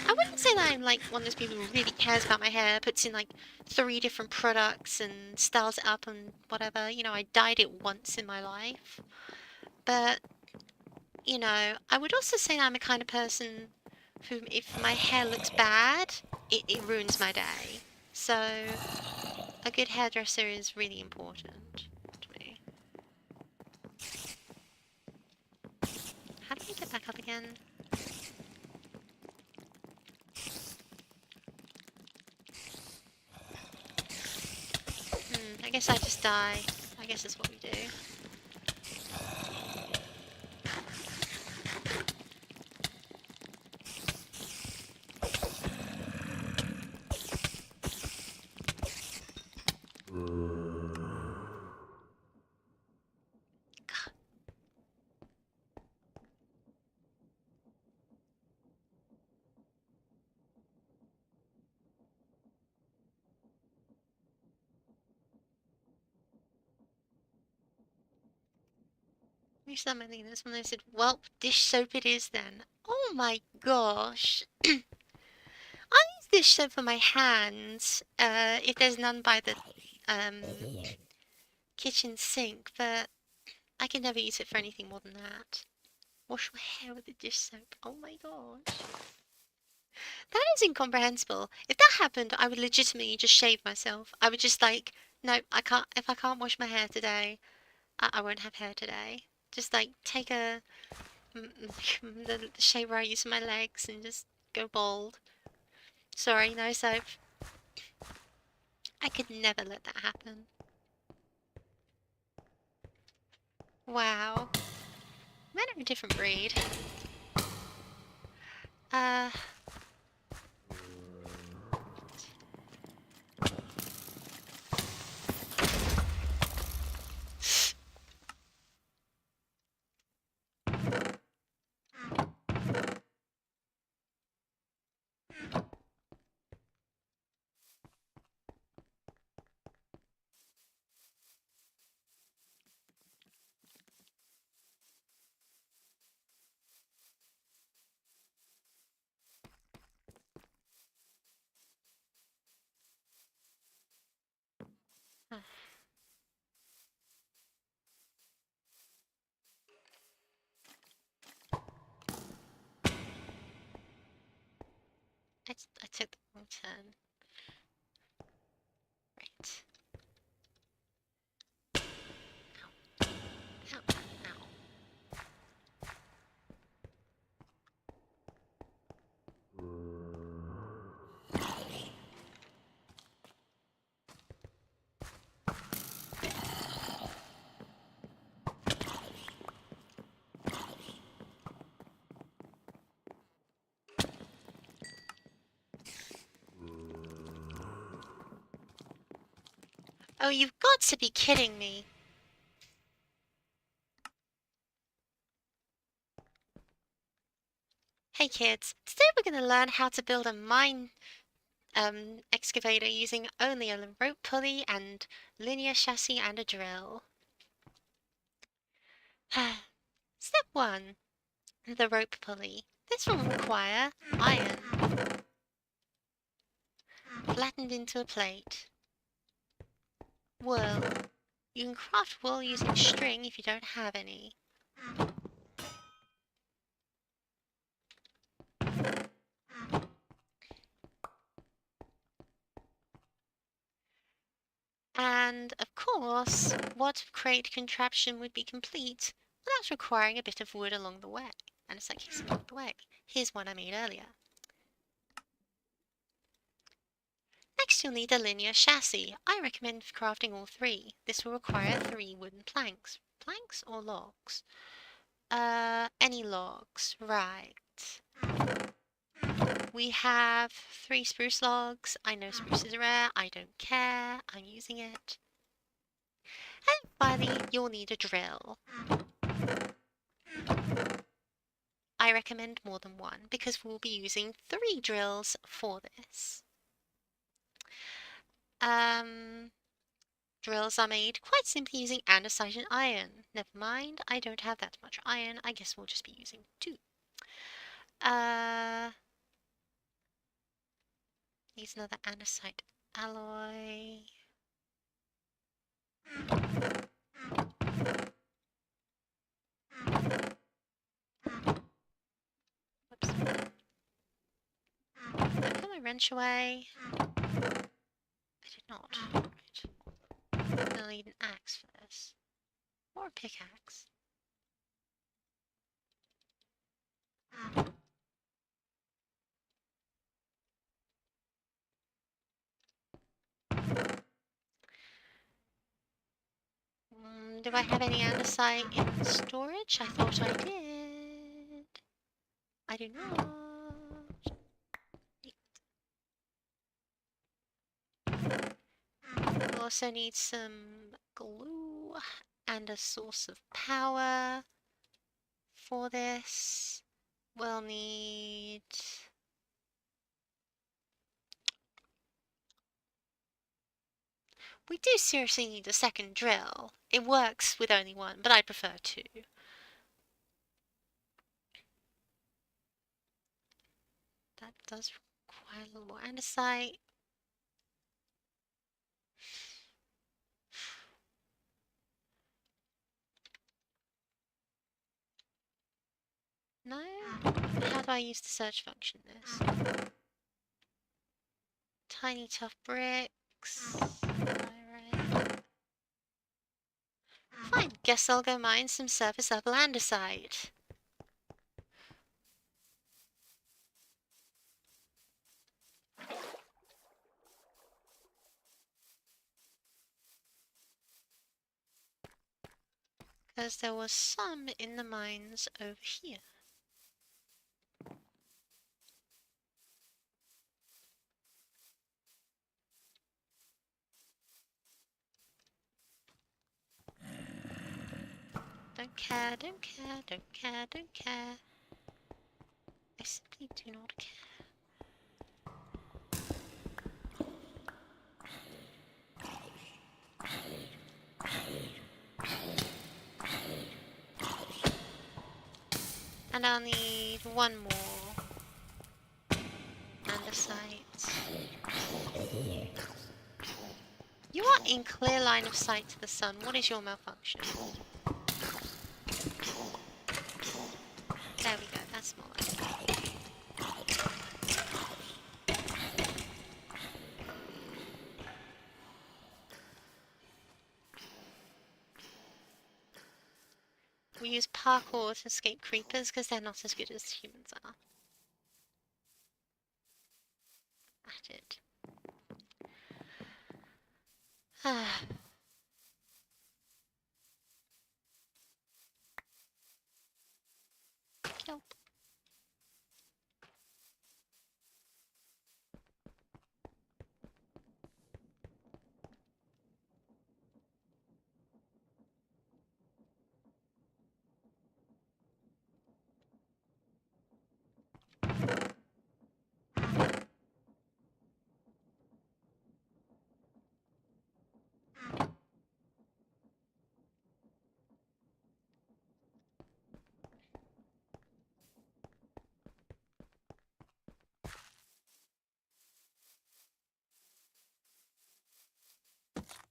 A: I wouldn't say that I'm like one of those people who really cares about my hair, puts in like 3 different products and styles it up and whatever. You know, I dyed it once in my life. But, you know, I would also say that I'm a kind of person who, if my hair looks bad, it ruins my day. So, a good hairdresser is really important to me. How do we get back up again? I guess I just die. I guess that's what we do. You said my thing this when I said, well, dish soap it is then. Oh my gosh. I use dish soap for my hands, if there's none by the kitchen sink, but I can never use it for anything more than that. Wash my hair with the dish soap. Oh my gosh. That is incomprehensible. If that happened, I would legitimately just shave myself. I would just like, no, I can't, if I can't wash my hair today, I won't have hair today. Just like take the shaver I use for my legs and just go bald. Sorry, no soap. I could never let that happen. Wow. Men are a different breed. Uh... I took the wrong turn. Right. Ow. Ow. Ow. Oh, you've got to be kidding me. Hey kids, today we're going to learn how to build a mine excavator using only a rope pulley and linear chassis and a drill. Step 1. The rope pulley. This will require iron flattened into a plate. Wool. You can craft wool using string if you don't have any. And, of course, what crate contraption would be complete without requiring a bit of wood along the way? And it's like, along the way. Here's one I made earlier. Next you'll need a linear chassis. I recommend crafting all 3. This will require 3 wooden planks. Planks or logs? Any logs. Right. We have 3 spruce logs. I know spruce is rare. I don't care. I'm using it. And finally, you'll need a drill. I recommend more than one because we'll be using 3 drills for this. Drills are made quite simply using andesite and iron. Never mind, I don't have that much iron. I guess we'll just be using 2. Use another andesite alloy. Whoops. Did I put my wrench away? I did not. Right. I'll need an axe for this. Or a pickaxe. Do I have any andesite in storage? I thought I did. I do not. We'll also need some glue and a source of power for this. We'll need... We do seriously need a second drill. It works with only one, but I prefer 2. That does require a little more andesite. No? How do I use the search function this? Tiny tough bricks. Iron. Fine, guess I'll go mine some surface level andesite. Because there was some in the mines over here. Don't care, don't care, don't care, don't care. I simply do not care. And I'll need one more andesite. You are in clear line of sight to the sun. What is your malfunction? There we go, that's more like it. We use parkour to escape creepers because they're not as good as humans are. At it. Ah. Nope.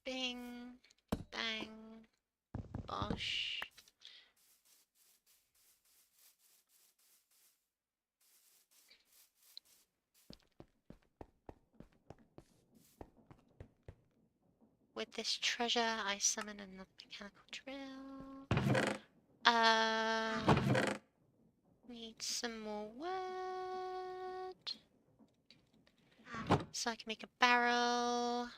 A: Bing, bang, bosh. With this treasure, I summon another mechanical drill. Need some more wood. So I can make a barrel.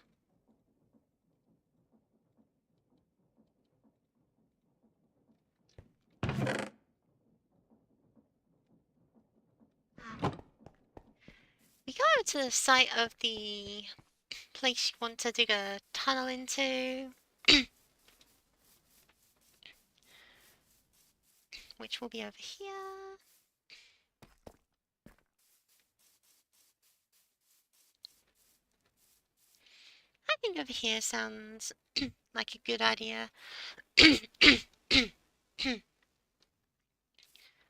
A: We go over to the site of the place you want to dig a tunnel into. Which will be over here. I think over here sounds like a good idea.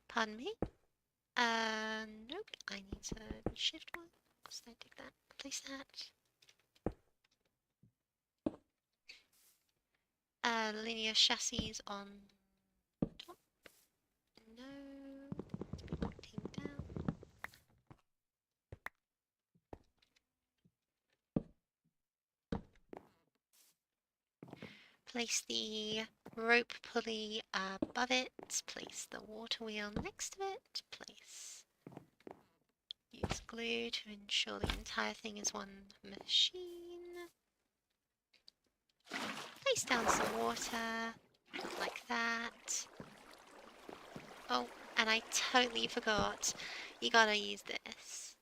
A: Pardon me. Nope. I need to shift one. So I take that. Place that. Linear chassis on top. No. Pointing down. Place the rope pulley above it. Place the water wheel next to it. Use glue to ensure the entire thing is one machine. Place down some water, like that. Oh, and I totally forgot. You gotta use this.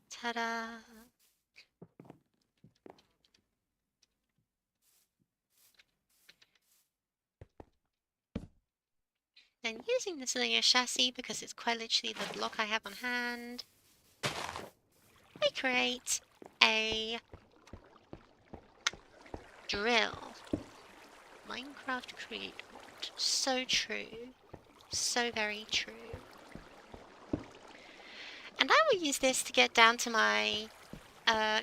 A: Ta-da! Then using this linear chassis, because it's quite literally the block I have on hand, we create a drill. Minecraft create mod. So true. So very true. And I will use this to get down to my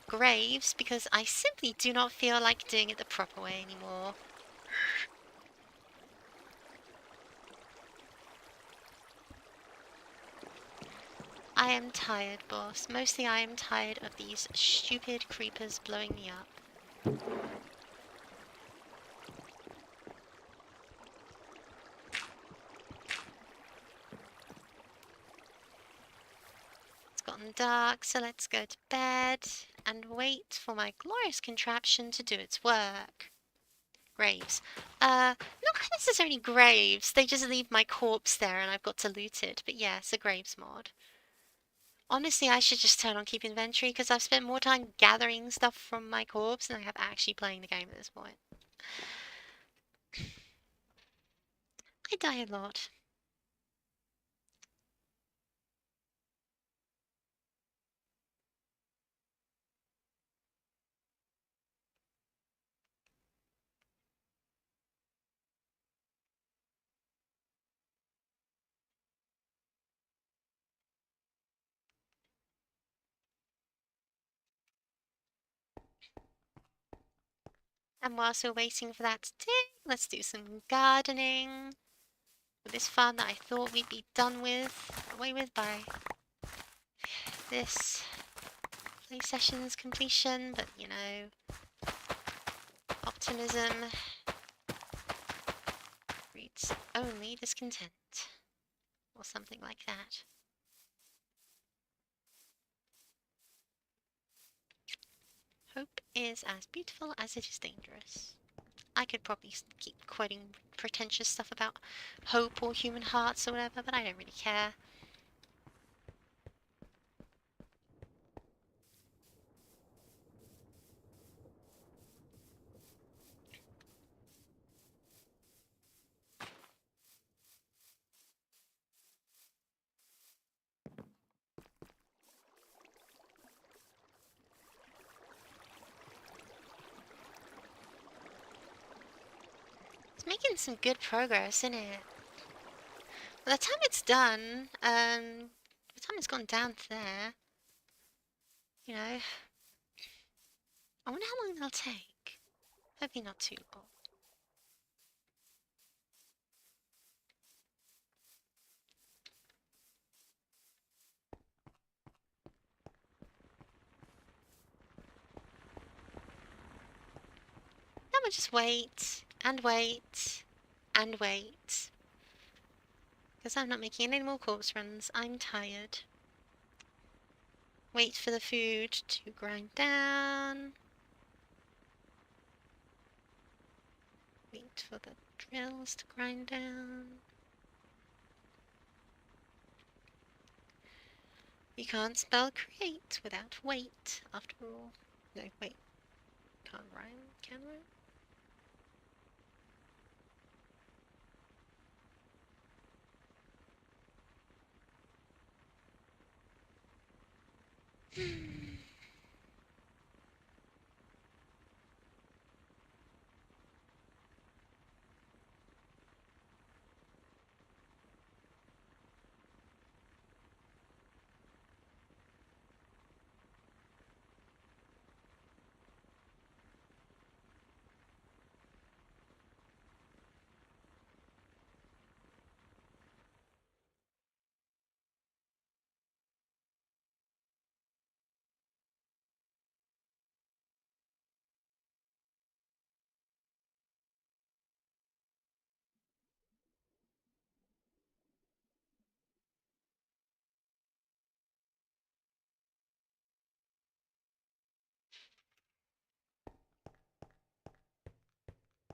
A: graves, because I simply do not feel like doing it the proper way anymore. I am tired, boss. Mostly I am tired of these stupid creepers blowing me up. It's gotten dark, so let's go to bed and wait for my glorious contraption to do its work. Graves. Not necessarily graves. They just leave my corpse there and I've got to loot it. But yeah, it's a graves mod. Honestly, I should just turn on keep inventory because I've spent more time gathering stuff from my corpse than I have actually playing the game at this point. I die a lot. And whilst we're waiting for that to tick, let's do some gardening. With this farm that I thought we'd be away with by this play session's completion, but you know, optimism breeds only discontent, or something like that. Hope is as beautiful as it is dangerous. I could probably keep quoting pretentious stuff about hope or human hearts or whatever, but I don't really care. It's making some good progress, isn't it? By the time it's done, by the time it's gone down to there, you know, I wonder how long they'll take. Hopefully not too long. Now we'll just wait, and wait, and wait. Because I'm not making any more corpse runs. I'm tired. Wait for the food to grind down. Wait for the drills to grind down. You can't spell create without wait, after all. No, wait. Can't rhyme, can I?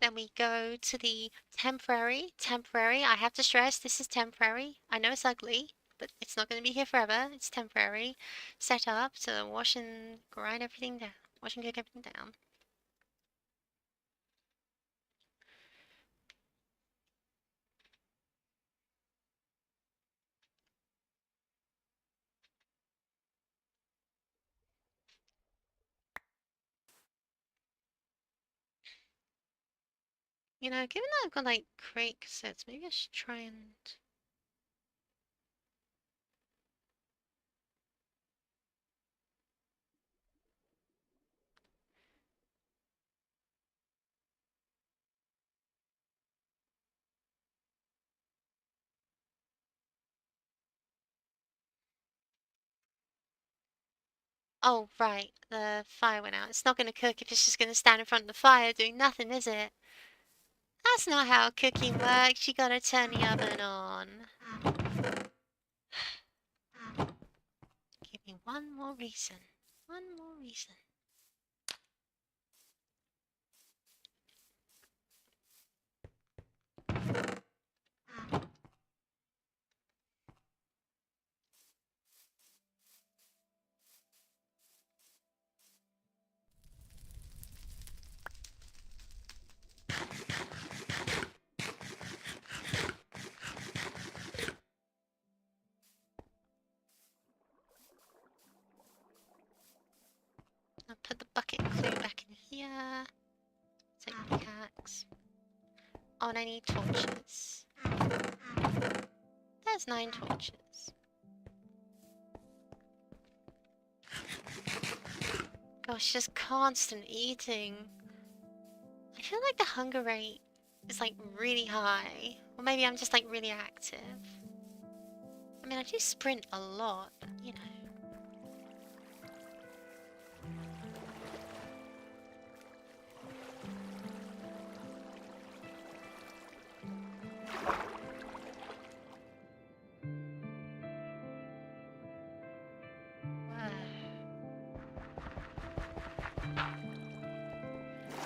A: Then we go to the temporary. Temporary. I have to stress this is temporary. I know it's ugly, but it's not going to be here forever. It's temporary. Set up to wash and grind everything down. Wash and cook everything down. You know, given that I've got like crate cassettes, maybe I should try and... Oh, right. The fire went out. It's not going to cook if it's just going to stand in front of the fire doing nothing, is it? That's not how cooking works. You gotta turn the oven on. Give me one more reason. One more reason. I'll put the bucket and glue back in here. Take the pickaxe. Oh, and I need torches. There's 9 torches. Gosh, just constant eating. I feel like the hunger rate is like really high. Or maybe I'm just like really active. I mean, I do sprint a lot, but you know.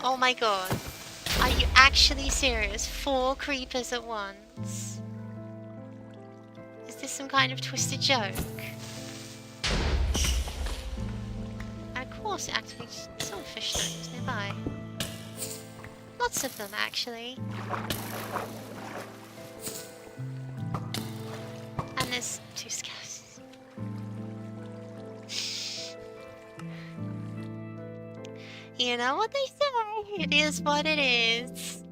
A: Oh my god. Are you actually serious? 4 creepers at once? Is this some kind of twisted joke? And of course it actually saw fish stones nearby. Lots of them actually. And there's 2 skeletons. You know what they say, it is what it is.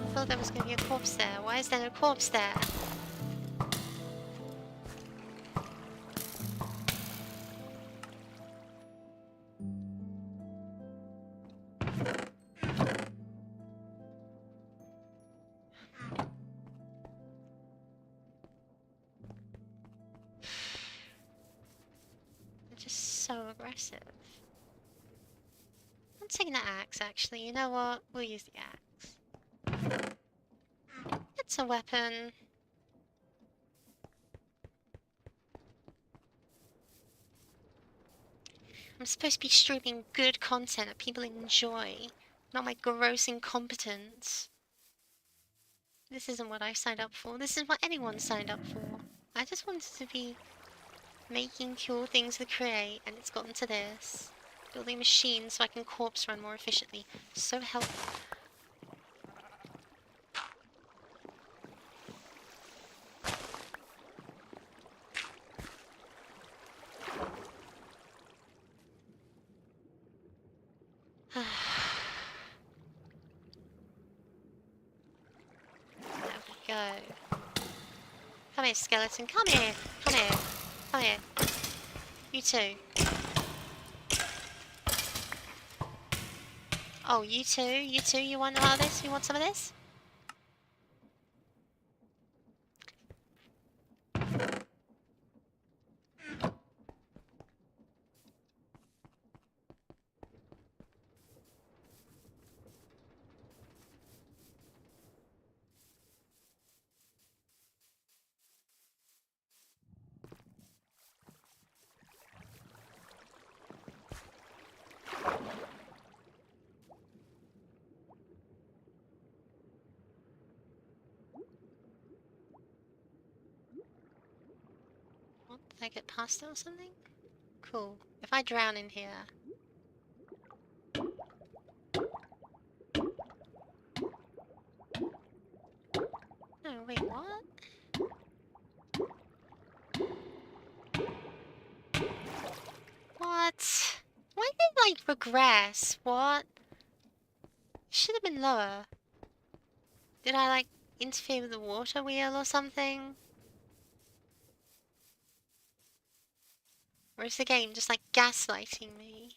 A: I thought there was going to be a corpse there. Why is there no corpse there? They're just so aggressive. I'm taking the axe, actually. You know what? We'll use the axe. It's a weapon. I'm supposed to be streaming good content that people enjoy, not my gross incompetence. This isn't what I signed up for. This is what anyone signed up for. I just wanted to be making cool things to create, and it's gotten to this. Building machines so I can corpse run more efficiently. So helpful. There we go. Come here, skeleton. Come here. Come here. Come here. You too. Oh, you too? You too? You want all this? You want some of this? What? Did I get past it or something? Cool. If I drown in here... No, wait, what? What? Why did it, like, regress? What? Should have been lower. Did I, like, interfere with the water wheel or something? Or is the game just, like, gaslighting me?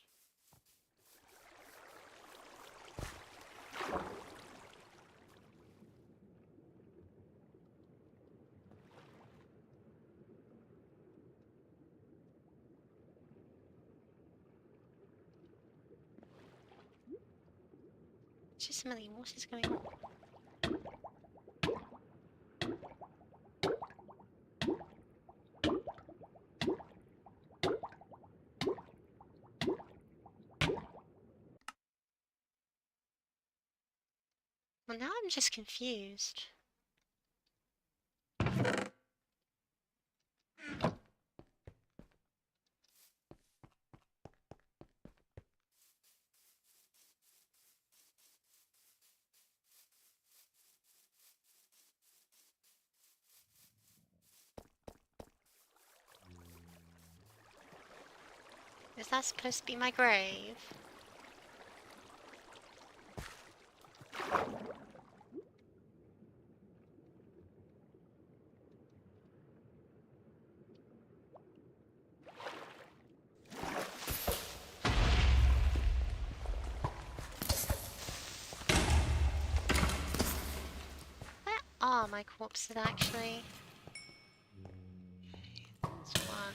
A: Just Millie, what is going on? Well, now I'm just confused. Is that supposed to be my grave? Where are my corpses, actually? There's one.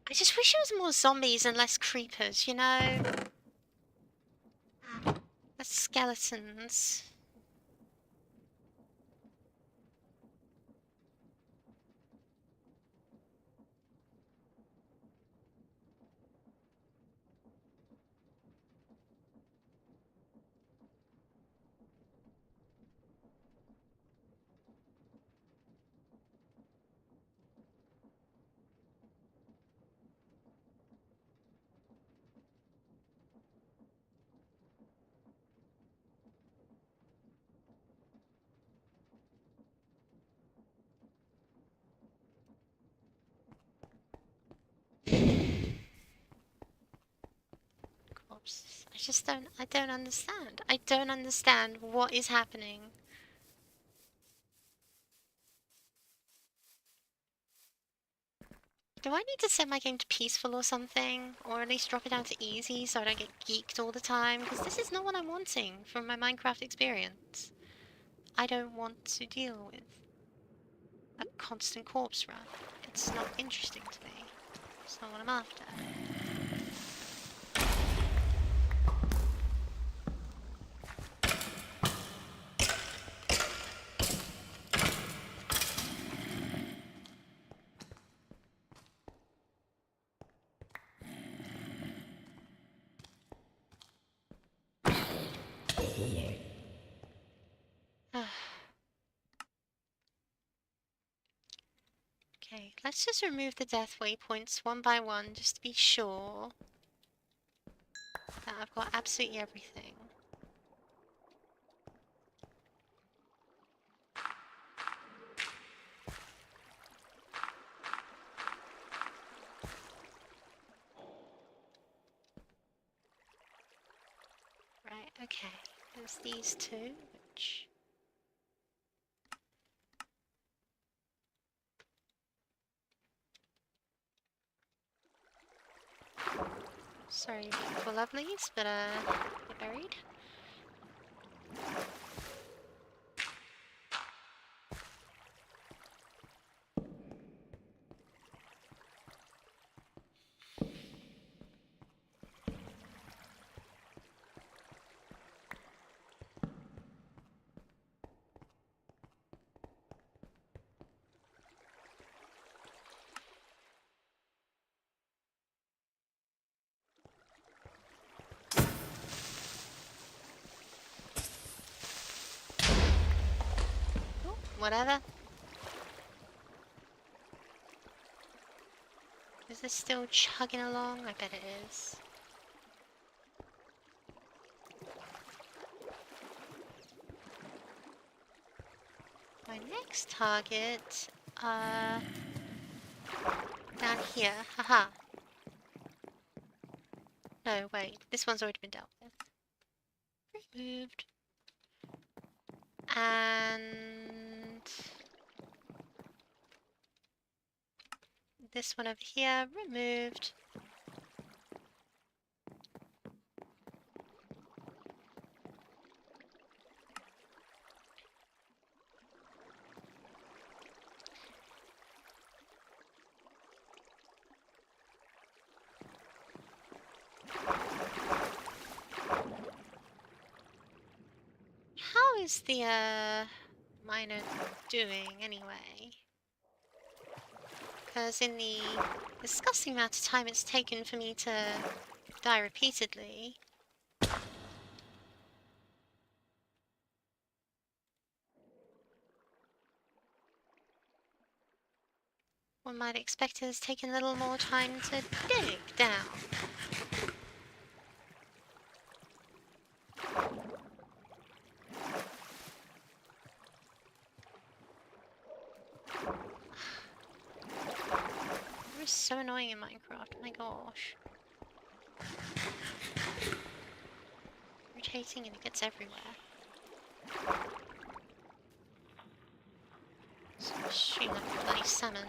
A: I just wish there was more zombies and less creepers, you know? Less skeletons. I don't understand. I don't understand what is happening. Do I need to set my game to peaceful or something? Or at least drop it down to easy so I don't get geeked all the time? Because this is not what I'm wanting from my Minecraft experience. I don't want to deal with a constant corpse run. It's not interesting to me. It's not what I'm after. Okay, let's just remove the death waypoints one by one just to be sure that I've got absolutely everything. Right, okay. There's these two, which... Sorry, beautiful lovelies, but they're buried. Oh, whatever. Is this still chugging along? I bet it is. My next target, down here. Haha. No, wait. This one's already been dealt with. Removed. And... this one over here, removed. How is the, miner doing, anyway? Because in the disgusting amount of time it's taken for me to die repeatedly... one might expect it has taken a little more time to dig down. It's so annoying in Minecraft, my gosh. Irritating and it gets everywhere. Shoot like a bloody salmon.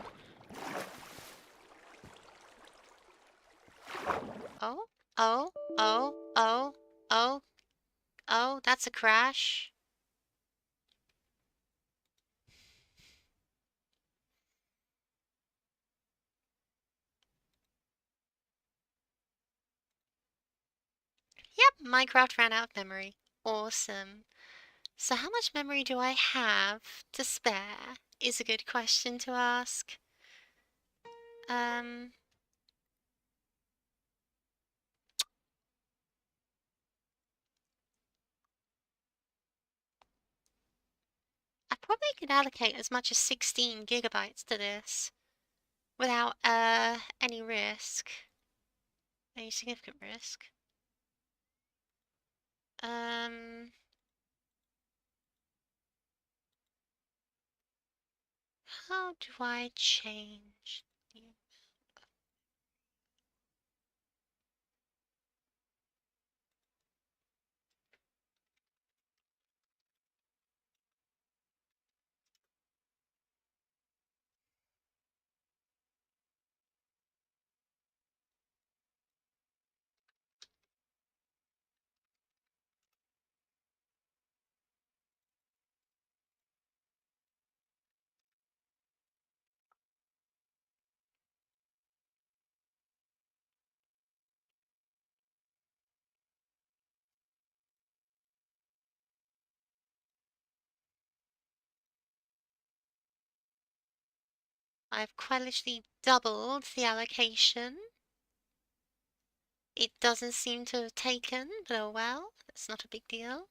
A: Oh, oh, oh, oh, oh, oh, that's a crash. Yep, Minecraft ran out of memory. Awesome. So how much memory do I have to spare is a good question to ask. I probably could allocate as much as 16 gigabytes to this without any risk. Any significant risk. How do I change the... I've quite literally doubled the allocation. It doesn't seem to have taken, but oh well, it's not a big deal.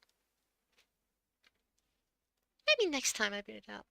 A: Maybe next time I boot it up.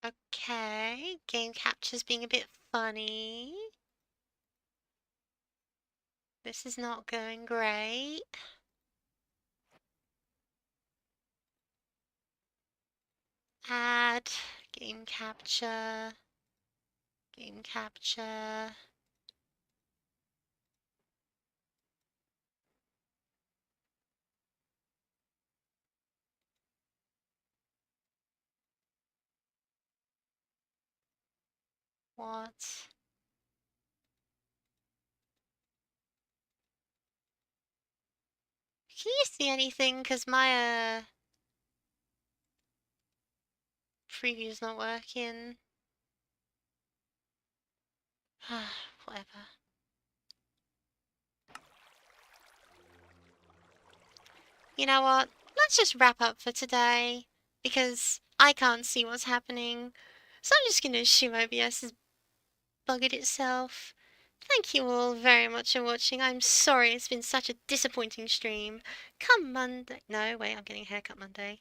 A: Okay, game capture's being a bit funny. This is not going great. Add, game capture, game capture. What? Can you see anything? Because my preview's not working. Whatever. You know what? Let's just wrap up for today because I can't see what's happening. So I'm just going to assume OBS has buggered itself. Thank you all very much for watching. I'm sorry it's been such a disappointing stream. Come Monday. No, wait, I'm getting a haircut Monday.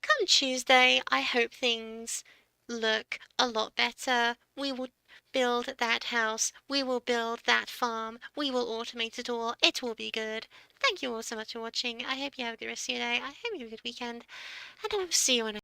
A: Come Tuesday, I hope things look a lot better. We will build that house. We will build that farm. We will automate it all. It will be good. Thank you all so much for watching. I hope you have a good rest of your day. I hope you have a good weekend. And I will see you on